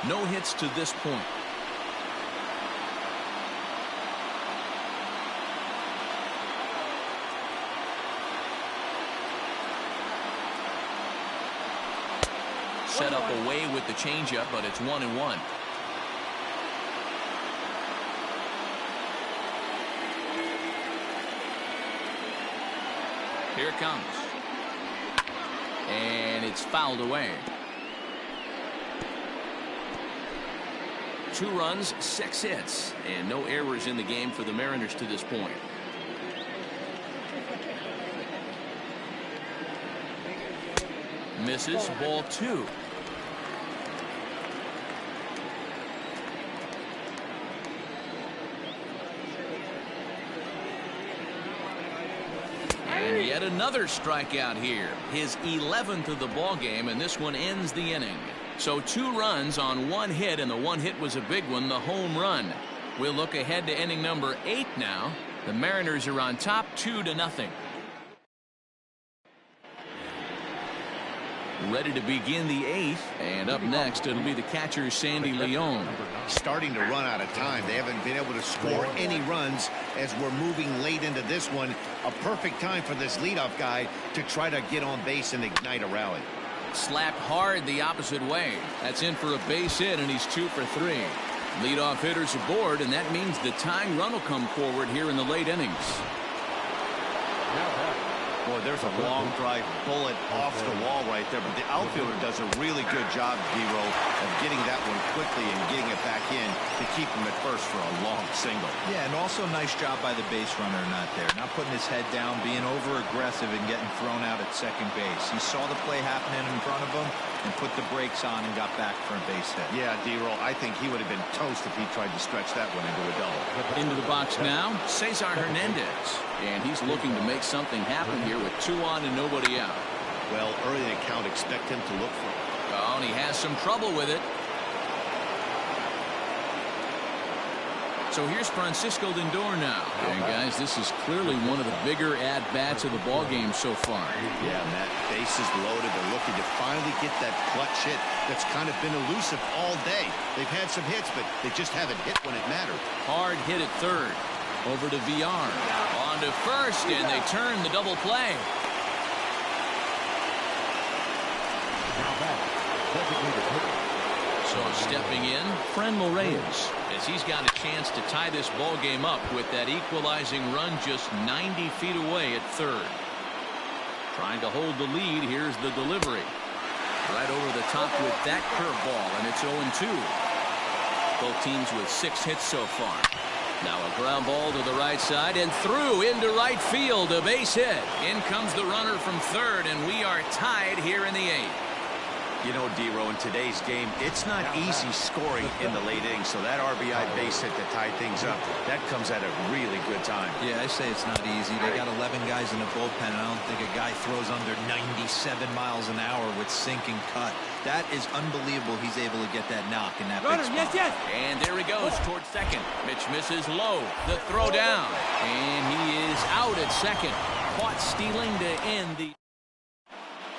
No hits to this point. Set up away with the changeup, but it's 1-1. Here it comes. And it's fouled away. 2 runs, 6 hits, and no errors in the game for the Mariners to this point. Misses, ball 2. And yet another strikeout here. His 11th of the ball game, and this one ends the inning. So 2 runs on 1 hit, and the 1 hit was a big one, the home run. We'll look ahead to inning number 8 now. The Mariners are on top 2-0. Ready to begin the 8th, and up next it'll be the catcher Sandy Leon. Starting to run out of time. They haven't been able to score any runs as we're moving late into this one. A perfect time for this leadoff guy to try to get on base and ignite a rally. Slapped hard the opposite way. That's in for a base hit, and he's 2 for 3. Leadoff hitters aboard, and that means the tying run will come forward here in the late innings. Boy, there's a long drive bullet off the wall right there, but the outfielder does a really good job, D-Roll, of getting that one quickly and getting it back in to keep him at first for a long single. Yeah, and also nice job by the base runner not there. Not putting his head down, being over-aggressive and getting thrown out at second base. He saw the play happening in front of him and put the brakes on and got back for a base hit. Yeah, D-Roll, I think he would have been toast if he tried to stretch that one into a double. Into the box now, Cesar Hernandez. And he's looking to make something happen here with 2 on and nobody out. Well, early in the count, expect him to look for it. Oh, and he has some trouble with it. So here's Francisco Lindor now. And guys, this is clearly one of the bigger at-bats of the ball game so far. Yeah, Matt, bases loaded. They're looking to finally get that clutch hit that's kind of been elusive all day. They've had some hits, but they just haven't hit when it mattered. Hard hit at third. Over to VR. On to first, and they turn the double play. So stepping in, Franmil Reyes, as he's got a chance to tie this ball game up with that equalizing run just 90 feet away at third. Trying to hold the lead. Here's the delivery. Right over the top with that curveball, and it's 0-2. Both teams with 6 hits so far. Now a ground ball to the right side and through into right field. A base hit. In comes the runner from third, and we are tied here in the 8th. You know, D-Row, in today's game, it's not easy scoring in the late innings, so that RBI base hit to tie things up, that comes at a really good time. Yeah, I say it's not easy. They got 11 guys in the bullpen, and I don't think a guy throws under 97 miles an hour with sink and cut. That is unbelievable he's able to get that knock in that big spot. Yes. And there he goes towards second. Mitch misses low. The throw down. And he is out at second. Caught stealing to end the...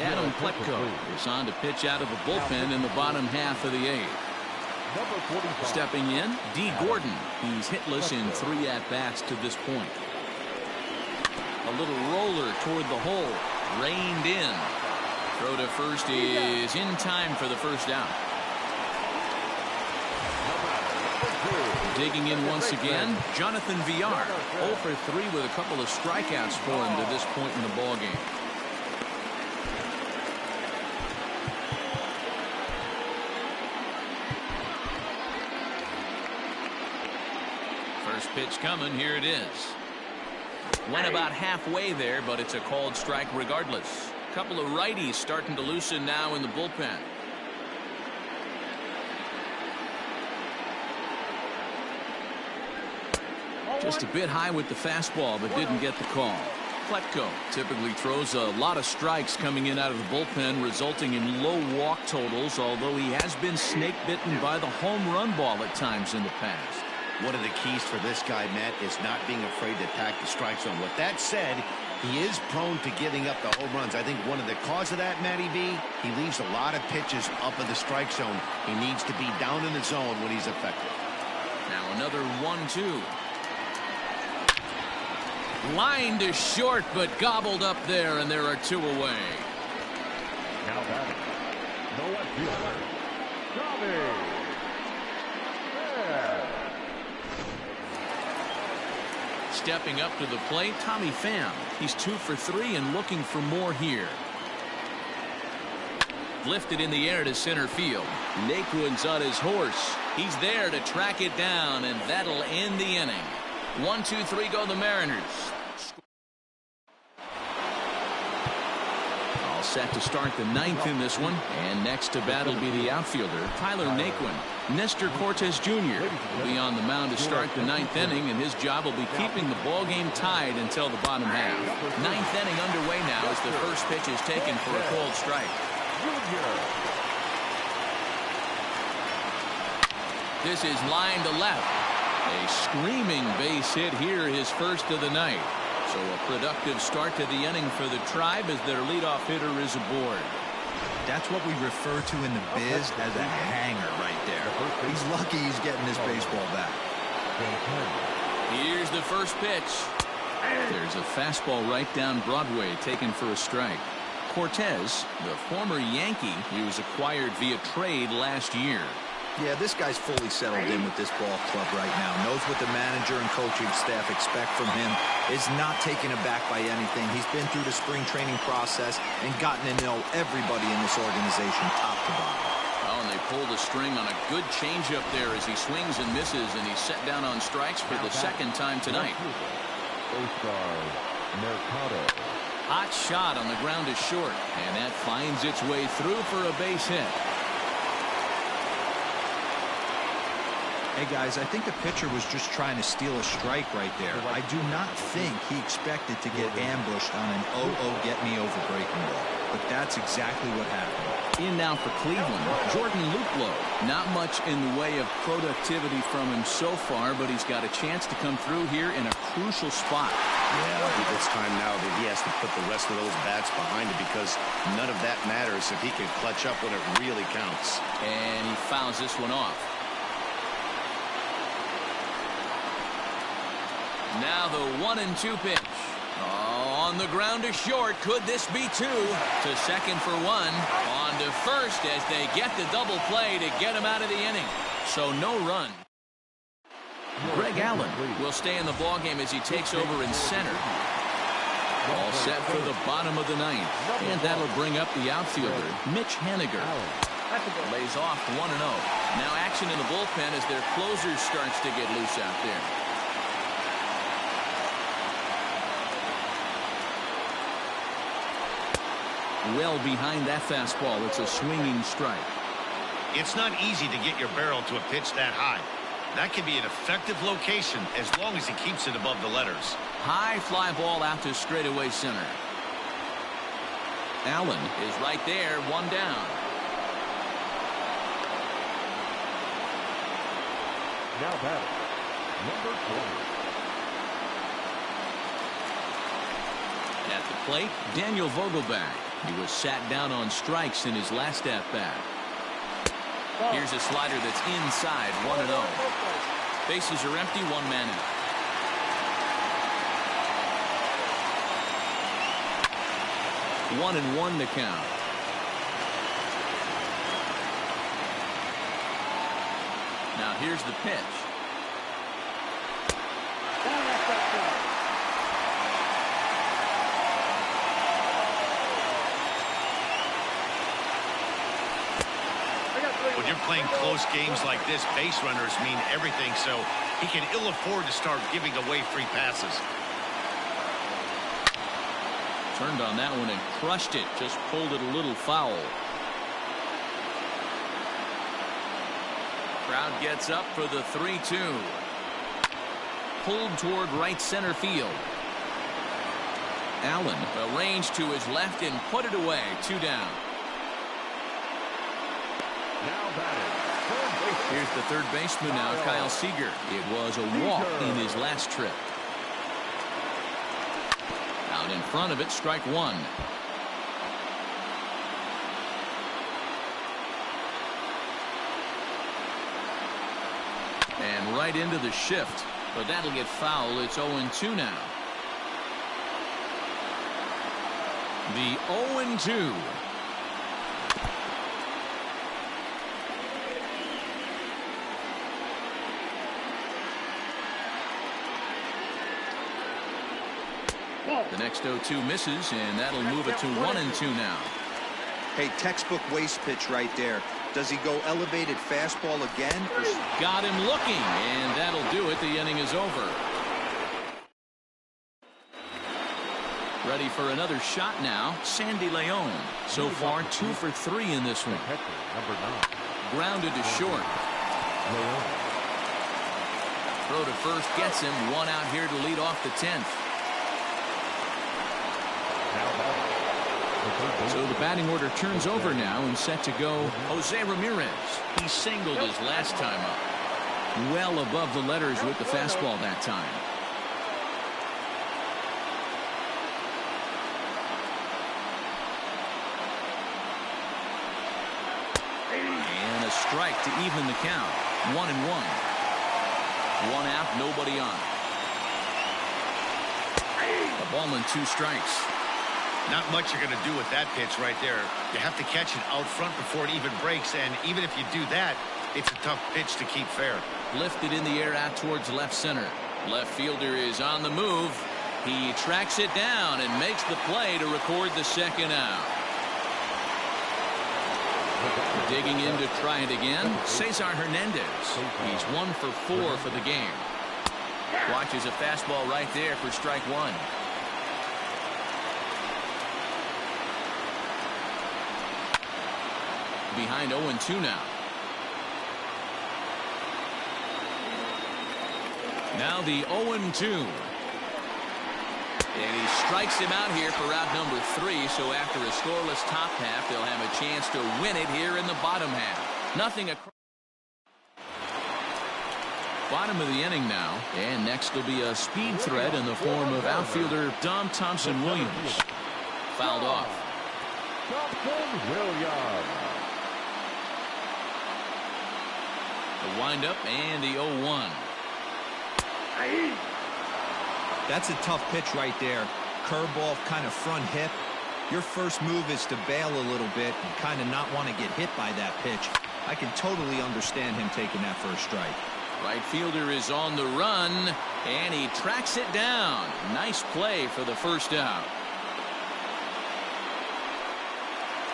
Adam Pletko is on to pitch out of the bullpen in the bottom half of the 8th. Stepping in, D. Gordon. He's hitless in 3 at-bats to this point. A little roller toward the hole. Reined in. Throw to first is in time for the first out. Digging in once again, Jonathan VR. 0 for 3 with a couple of strikeouts for him to this point in the ballgame. First pitch coming. Here it is. Went about halfway there, but it's a called strike regardless. Couple of righties starting to loosen now in the bullpen. Just a bit high with the fastball, but didn't get the call. Pletko typically throws a lot of strikes coming in out of the bullpen, resulting in low walk totals, although he has been snake bitten by the home run ball at times in the past. One of the keys for this guy, Matt, is not being afraid to attack the strike zone. With that said, he is prone to giving up the home runs. I think one of the cause of that, Matty B, he leaves a lot of pitches up in the strike zone. He needs to be down in the zone when he's effective. Now another 1-2. Line to short, but gobbled up there, and there are 2 away. Now batting, no left fielder, Tommy. Stepping up to the plate, Tommy Pham. He's 2 for 3 and looking for more here. Lifted in the air to center field. Naquin's on his horse. He's there to track it down, and that'll end the inning. 1, 2, 3 go the Mariners. All set to start the 9th in this one. And next to bat will be the outfielder, Tyler Naquin. Nestor Cortes Jr. will be on the mound to start the 9th inning, and his job will be keeping the ball game tied until the bottom half. 9th inning underway now as the first pitch is taken for a cold strike. This is line to left. A screaming base hit here, his first of the night. So a productive start to the inning for the Tribe as their leadoff hitter is aboard. That's what we refer to in the biz as a hanger right there. He's lucky he's getting this baseball back. Here's the first pitch. There's a fastball right down Broadway taken for a strike. Cortez, the former Yankee, he was acquired via trade last year. Yeah, this guy's fully settled in with this ball club right now. Knows what the manager and coaching staff expect from him. Is not taken aback by anything. He's been through the spring training process and gotten to know everybody in this organization top to bottom. Oh, and they pulled a string on a good changeup there as he swings and misses, and he's set down on strikes for the 2nd time tonight. Hot shot on the ground is short, and that finds its way through for a base hit. Hey, guys, I think the pitcher was just trying to steal a strike right there. I do not think he expected to get ambushed on an 0-0 get-me-over breaking ball. But that's exactly what happened. In now for Cleveland, Jordan Luplow. Not much in the way of productivity from him so far, but he's got a chance to come through here in a crucial spot. Yeah, I think it's time now that he has to put the rest of those bats behind it, because none of that matters if he can clutch up when it really counts. And he fouls this one off. Now the 1-2 pitch. Oh, on the ground to short. Could this be two? To second for one. On to first as they get the double play to get him out of the inning. So no run. Greg Allen will stay in the ballgame as he takes over in center. All set for the bottom of the ninth. And that'll bring up the outfielder, Mitch Haniger. Lays off 1-0. Now action in the bullpen as their closer starts to get loose out there. Well behind that fastball. It's a swinging strike. It's not easy to get your barrel to a pitch that high. That can be an effective location as long as he keeps it above the letters. High fly ball out to straightaway center. Allen is right there, one down. Now batting, number 20. At the plate, Daniel Vogelbach. He was sat down on strikes in his last at-bat. Here's a slider that's inside, 1-0. Bases are empty, one man out. One and one to count. Now here's the pitch. When you're playing close games like this, base runners mean everything, so he can ill afford to start giving away free passes. Turned on that one and crushed it. Just pulled it a little foul. Crowd gets up for the 3-2. Pulled toward right center field. Allen arranged to his left and put it away. 2 down. Now batting, third base. Here's the third baseman now, Kyle Seager. It was a walk in his last trip. Out in front of it, strike one. And right into the shift, but that'll get foul. It's 0-2 now. The 0-2. The next 0-2 misses, and that'll move it to 1-2 now. Hey, textbook waste pitch right there. Does he go elevated fastball again? Got him looking, and that'll do it. The inning is over. Ready for another shot now, Sandy Leon. So far, 2 for 3 in this one. Number 9. Grounded to short. Throw to first gets him. One out here to lead off the 10th. So the batting order turns over now and set to go Jose Ramirez. He singled his last time up. Well above the letters with the fastball that time. And a strike to even the count. 1-1. One out, nobody on. A ball and 2 strikes. Not much you're going to do with that pitch right there. You have to catch it out front before it even breaks, and even if you do that, it's a tough pitch to keep fair. Lifted in the air out towards left center. Left fielder is on the move. He tracks it down and makes the play to record the second out. Digging in to try it again, Cesar Hernandez. He's 1 for 4 for the game. Watches a fastball right there for strike one. Behind 0-2 now. Now the 0-2. And he strikes him out here for out number 3. So after a scoreless top half, they'll have a chance to win it here in the bottom half. Nothing across. Bottom of the inning now. And next will be a speed threat in the form of outfielder Dom Thompson-Williams. Fouled off. Thompson-Williams. The windup and the 0-1. That's a tough pitch right there. Curveball, kind of front hip. Your first move is to bail a little bit and kind of not want to get hit by that pitch. I can totally understand him taking that first strike. Right fielder is on the run, and he tracks it down. Nice play for the first out.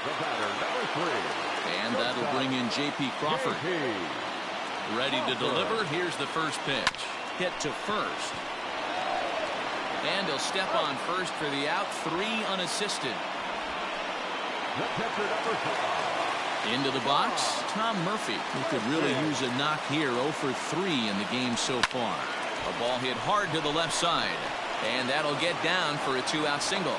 The batter, number 3. And that'll bring in J.P. Crawford. Ready to deliver. Here's the first pitch. Hit to first. And he'll step on first for the out. 3 unassisted. The pitcher, number 5. Into the box, Tom Murphy, who could really use a knock here. 0 for 3 in the game so far. A ball hit hard to the left side. And that'll get down for a 2-out single.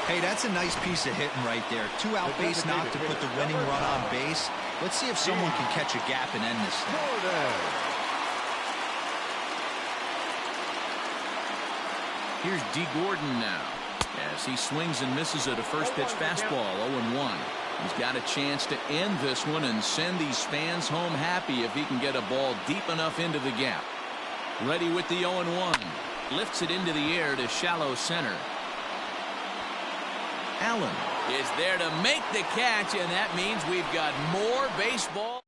Hey, that's a nice piece of hitting right there. 2-out base knock to put the winning run on base. Let's see if someone can catch a gap and end this thing. Here's D. Gordon now as he swings and misses at a first pitch fastball. 0-1. He's got a chance to end this one and send these fans home happy if he can get a ball deep enough into the gap. Ready with the 0-1. Lifts it into the air to shallow center. Allen is there to make the catch, and that means we've got more baseball.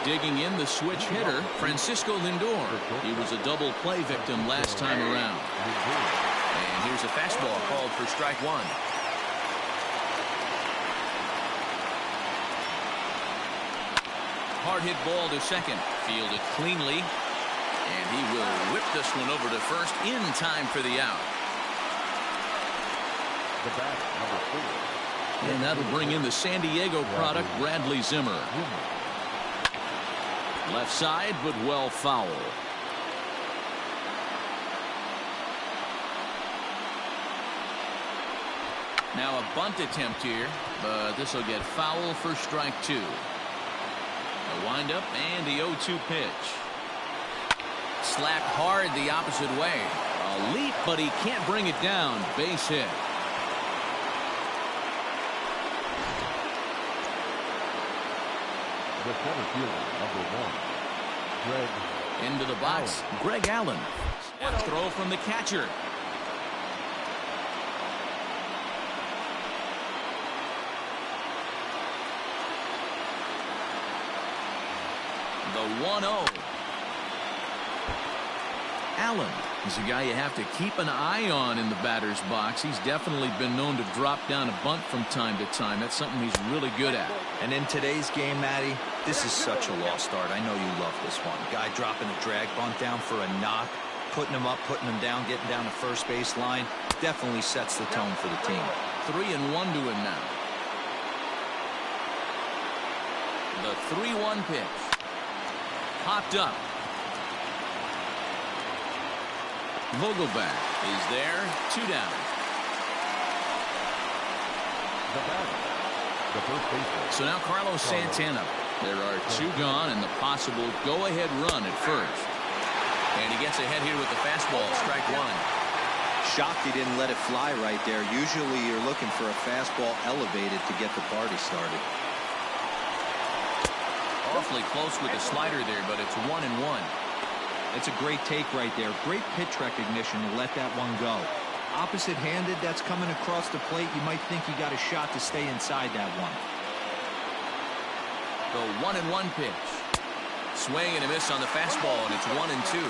Digging in the switch hitter, Francisco Lindor. He was a double play victim last time around. And here's a fastball called for strike 1. Hard hit ball to second. Fielded cleanly. And he will whip this one over to first in time for the out. The bat, number 4. And that'll bring in the San Diego product, Bradley Zimmer. Left side, but well foul. Now a bunt attempt here, but this will get foul for strike 2. A windup and the 0-2 pitch. Slapped hard the opposite way. A leap, but he can't bring it down. Base hit. The center fielder, number 1. Greg. Into the box, Greg Allen. And throw from the catcher. The 1-0. Allen is a guy you have to keep an eye on in the batter's box. He's definitely been known to drop down a bunt from time to time. That's something he's really good at. And in today's game, Matty, this is such a lost art. I know you love this one. Guy dropping a drag bunt down for a knock, putting him up, putting him down, getting down the first base line. Definitely sets the tone for the team. 3-1 to him now. The 3-1 pitch. Popped up. Vogelback is there. 2 down. The batter, the first baseman. So now Carlos Santana. There are 2 gone and the possible go-ahead run at first. And he gets ahead here with the fastball. Strike 1. Shocked he didn't let it fly right there. Usually you're looking for a fastball elevated to get the party started. Awfully close with the slider there, but it's 1-1. It's a great take right there. Great pitch recognition to let that one go. Opposite-handed, that's coming across the plate. You might think he got a shot to stay inside that one. The 1-1 pitch. Swing and a miss on the fastball, and it's 1-2.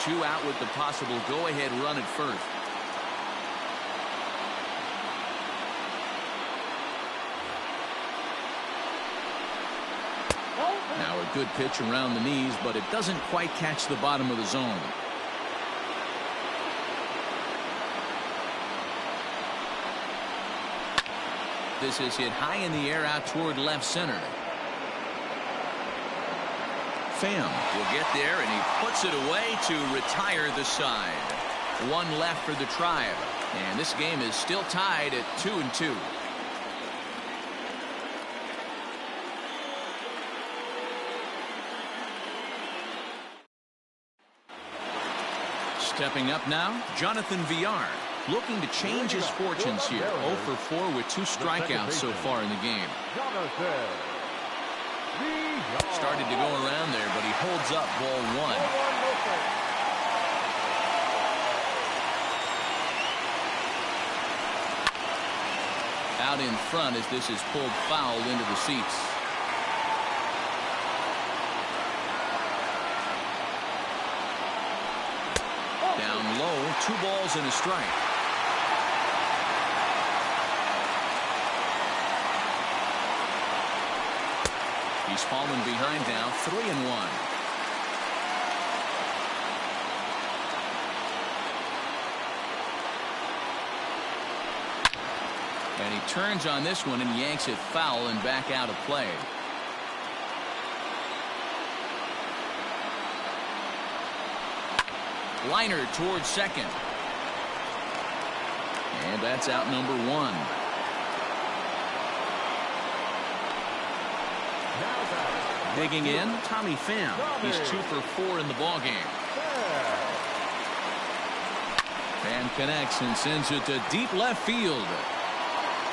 2 out with the possible go-ahead run at first. Now a good pitch around the knees, but it doesn't quite catch the bottom of the zone. This is hit high in the air out toward left center. Pham will get there, and he puts it away to retire the side. 1 left for the Tribe, and this game is still tied at 2-2. Stepping up now, Jonathan Villar. looking to change his fortunes here. 0 for 4 with 2 strikeouts so far in the game. Started to go around there, but he holds up ball 1. Out in front as this is pulled foul into the seats. Down low, 2 balls and a strike. He's fallen behind now, 3-1. And he turns on this one and yanks it foul and back out of play. Liner towards second. And that's out number 1. Digging in, Tommy Pham. He's 2 for 4 in the ballgame. Pham connects and sends it to deep left field.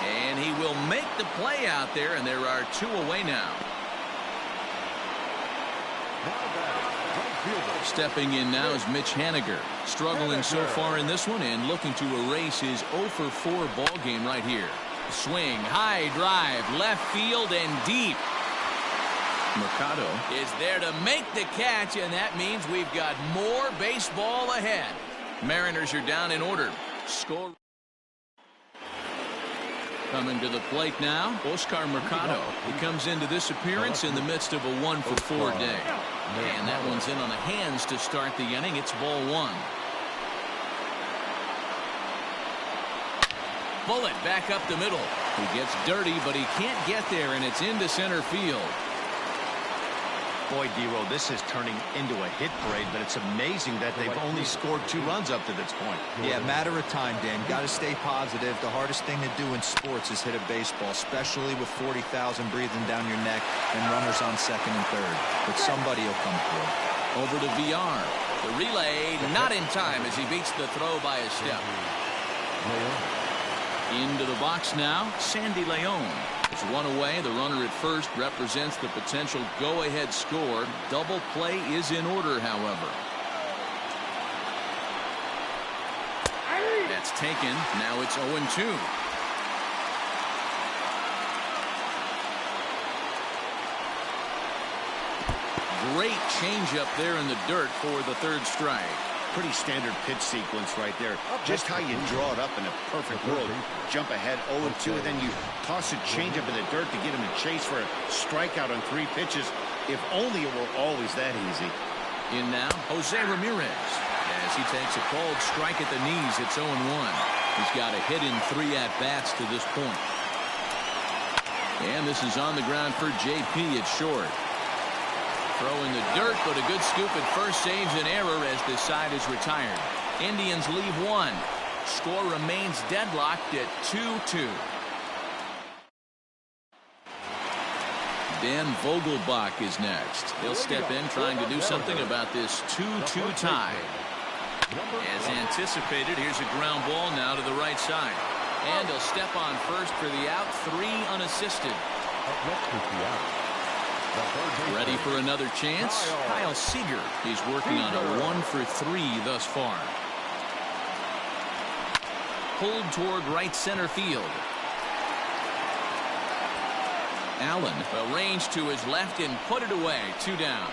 And he will make the play out there, and there are 2 away now. Stepping in now is Mitch Haniger. Struggling so far in this one and looking to erase his 0 for 4 ball game right here. Swing, high drive, left field and deep. Mercado is there to make the catch, and that means we've got more baseball ahead. Mariners are down in order. Score. Coming to the plate now, Oscar Mercado. He comes into this appearance in the midst of a 1 for 4 day. And that one's in on the hands to start the inning. It's ball 1. Bullet back up the middle. He gets dirty, but he can't get there, and it's into center field. Boy, D-Row, this is turning into a hit parade, but it's amazing that they've only scored 2 runs up to this point. Yeah, matter of time, Dan. Got to stay positive. The hardest thing to do in sports is hit a baseball, especially with 40,000 breathing down your neck and runners on second and third. But somebody will come through. Over to VR. The relay not in time as he beats the throw by a step. Into the box now, Sandy Leon. It's 1 away. The runner at first represents the potential go-ahead score. Double play is in order, however. That's taken. Now it's 0-2. Great changeup there in the dirt for the 3rd strike. Pretty standard pitch sequence right there. Just how you draw it up in a perfect world. Jump ahead 0-2, and then you toss a changeup in the dirt to get him a chase for a strikeout on 3 pitches. If only it were always that easy. In now, Jose Ramirez. As he takes a called strike at the knees, it's 0-1. He's got a hit in 3 at-bats to this point. And this is on the ground for JP at short. Throw in the dirt, but a good scoop at first saves an error as this side is retired. Indians leave 1. Score remains deadlocked at 2-2. Dan Vogelbach is next. He'll step in trying to do something about this 2-2 tie. As anticipated, here's a ground ball now to the right side. And he'll step on first for the out, 3 unassisted. Ready for another chance? Kyle Seager. He's working on a 1 for 3 thus far. Pulled toward right center field. Allen arranged to his left and put it away. 2 down.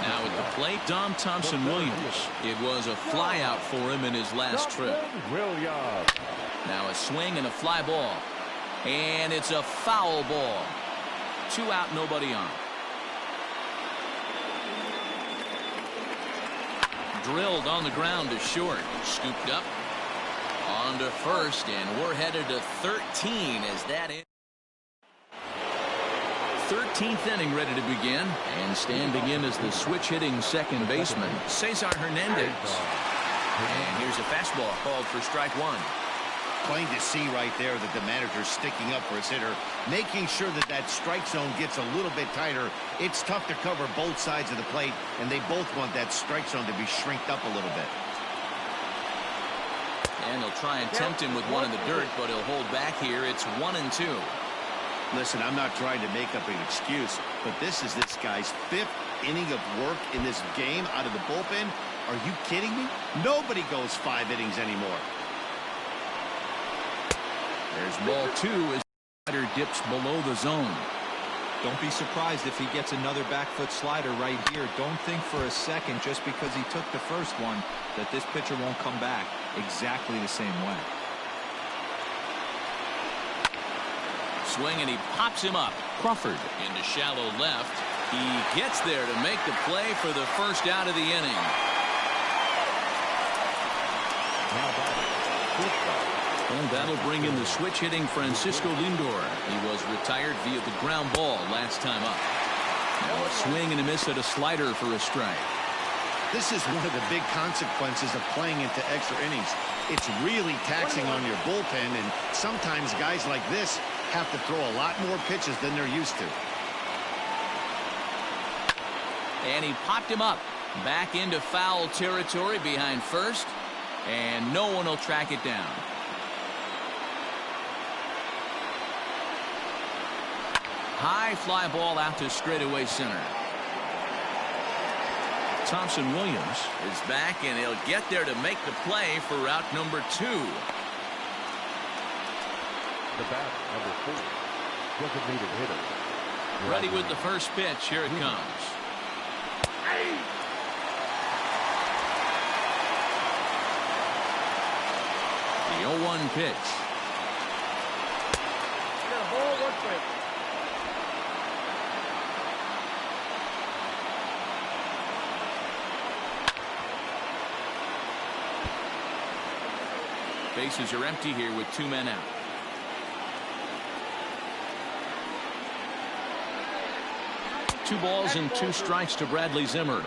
Now at the plate, Dom Thompson-Williams. It was a fly out for him in his last trip. Now a swing and a fly ball. And it's a foul ball. 2 out, nobody on. Drilled on the ground to short. Scooped up. On to first, and we're headed to 13 as that is. 13th inning ready to begin. And standing in as the switch-hitting second baseman, Cesar Hernandez. And here's a fastball called for strike 1. Plain to see right there that the manager's sticking up for his hitter, making sure that that strike zone gets a little bit tighter. It's tough to cover both sides of the plate, and they both want that strike zone to be shrinked up a little bit. And he'll try and tempt him with one in the dirt, but he'll hold back here. It's 1-2. Listen, I'm not trying to make up an excuse, but this is this guy's 5th inning of work in this game out of the bullpen. Are you kidding me? Nobody goes 5 innings anymore. There's ball 2 as the slider dips below the zone. Don't be surprised if he gets another back foot slider right here. Don't think for a second, just because he took the first one, that this pitcher won't come back exactly the same way. Swing, and he pops him up. Crawford into shallow left. He gets there to make the play for the first out of the inning. And that'll bring in the switch-hitting Francisco Lindor. He was retired via the ground ball last time up. Now a swing and a miss at a slider for a strike. This is one of the big consequences of playing into extra innings. It's really taxing on your bullpen, and sometimes guys like this have to throw a lot more pitches than they're used to. And he popped him up. Back into foul territory behind first, and no one will track it down. High fly ball out to straightaway center. Thompson Williams is back, and he'll get there to make the play for route number 2. The bat, number 4, designated hitter. Ready with the first pitch. Here it comes. The 0-1 pitch. Got a ball, 1 strike. Bases are empty here with 2 men out. Two balls and 2 strikes to Bradley Zimmer.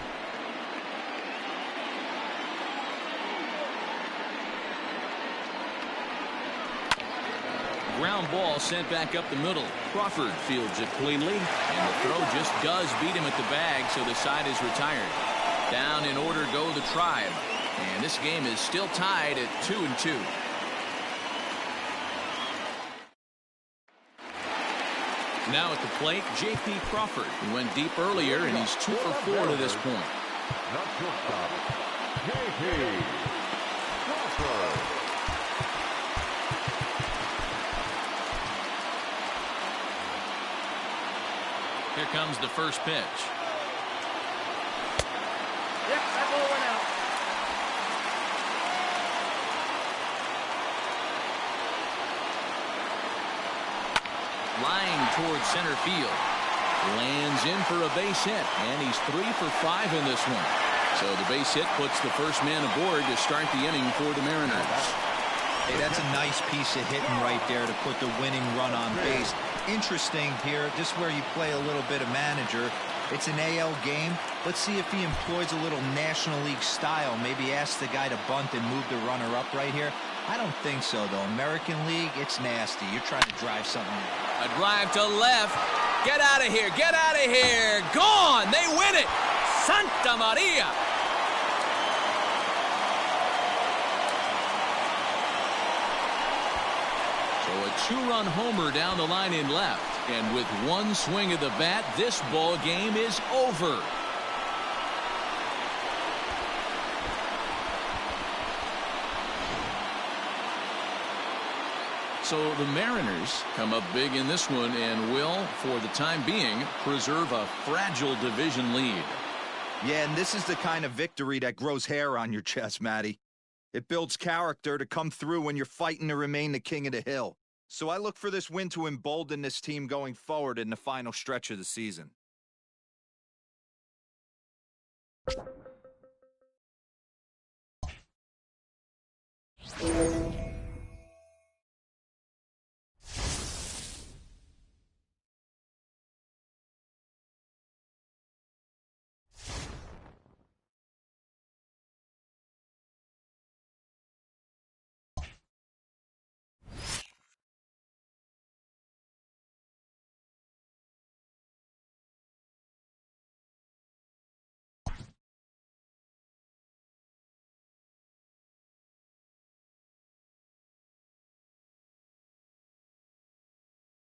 Ground ball sent back up the middle. Crawford fields it cleanly, and the throw just does beat him at the bag, so the side is retired. Down in order go the Tribe, and this game is still tied at 2-2. Now at the plate, J.P. Crawford, who went deep earlier, and he's 2 for 4 to this point. Not shortstop, J.P. Crawford. Here comes the first pitch. Yep, that ball went out. Lying towards center field. Lands in for a base hit, and he's 3 for 5 in this one. So the base hit puts the first man aboard to start the inning for the Mariners. Hey, that's a nice piece of hitting right there to put the winning run on base. Interesting here, this is where you play a little bit of manager. It's an AL game. Let's see if he employs a little National League style. Maybe ask the guy to bunt and move the runner up right here. I don't think so, though. American League, it's nasty. You're trying to drive something. A drive to left. Get out of here. Get out of here. Gone. They win it. Santa Maria. So a 2-run homer down the line in left. And with 1 swing of the bat, this ball game is over. So the Mariners come up big in this one and will, for the time being, preserve a fragile division lead. Yeah, and this is the kind of victory that grows hair on your chest, Matty. It builds character to come through when you're fighting to remain the king of the hill. So I look for this win to embolden this team going forward in the final stretch of the season.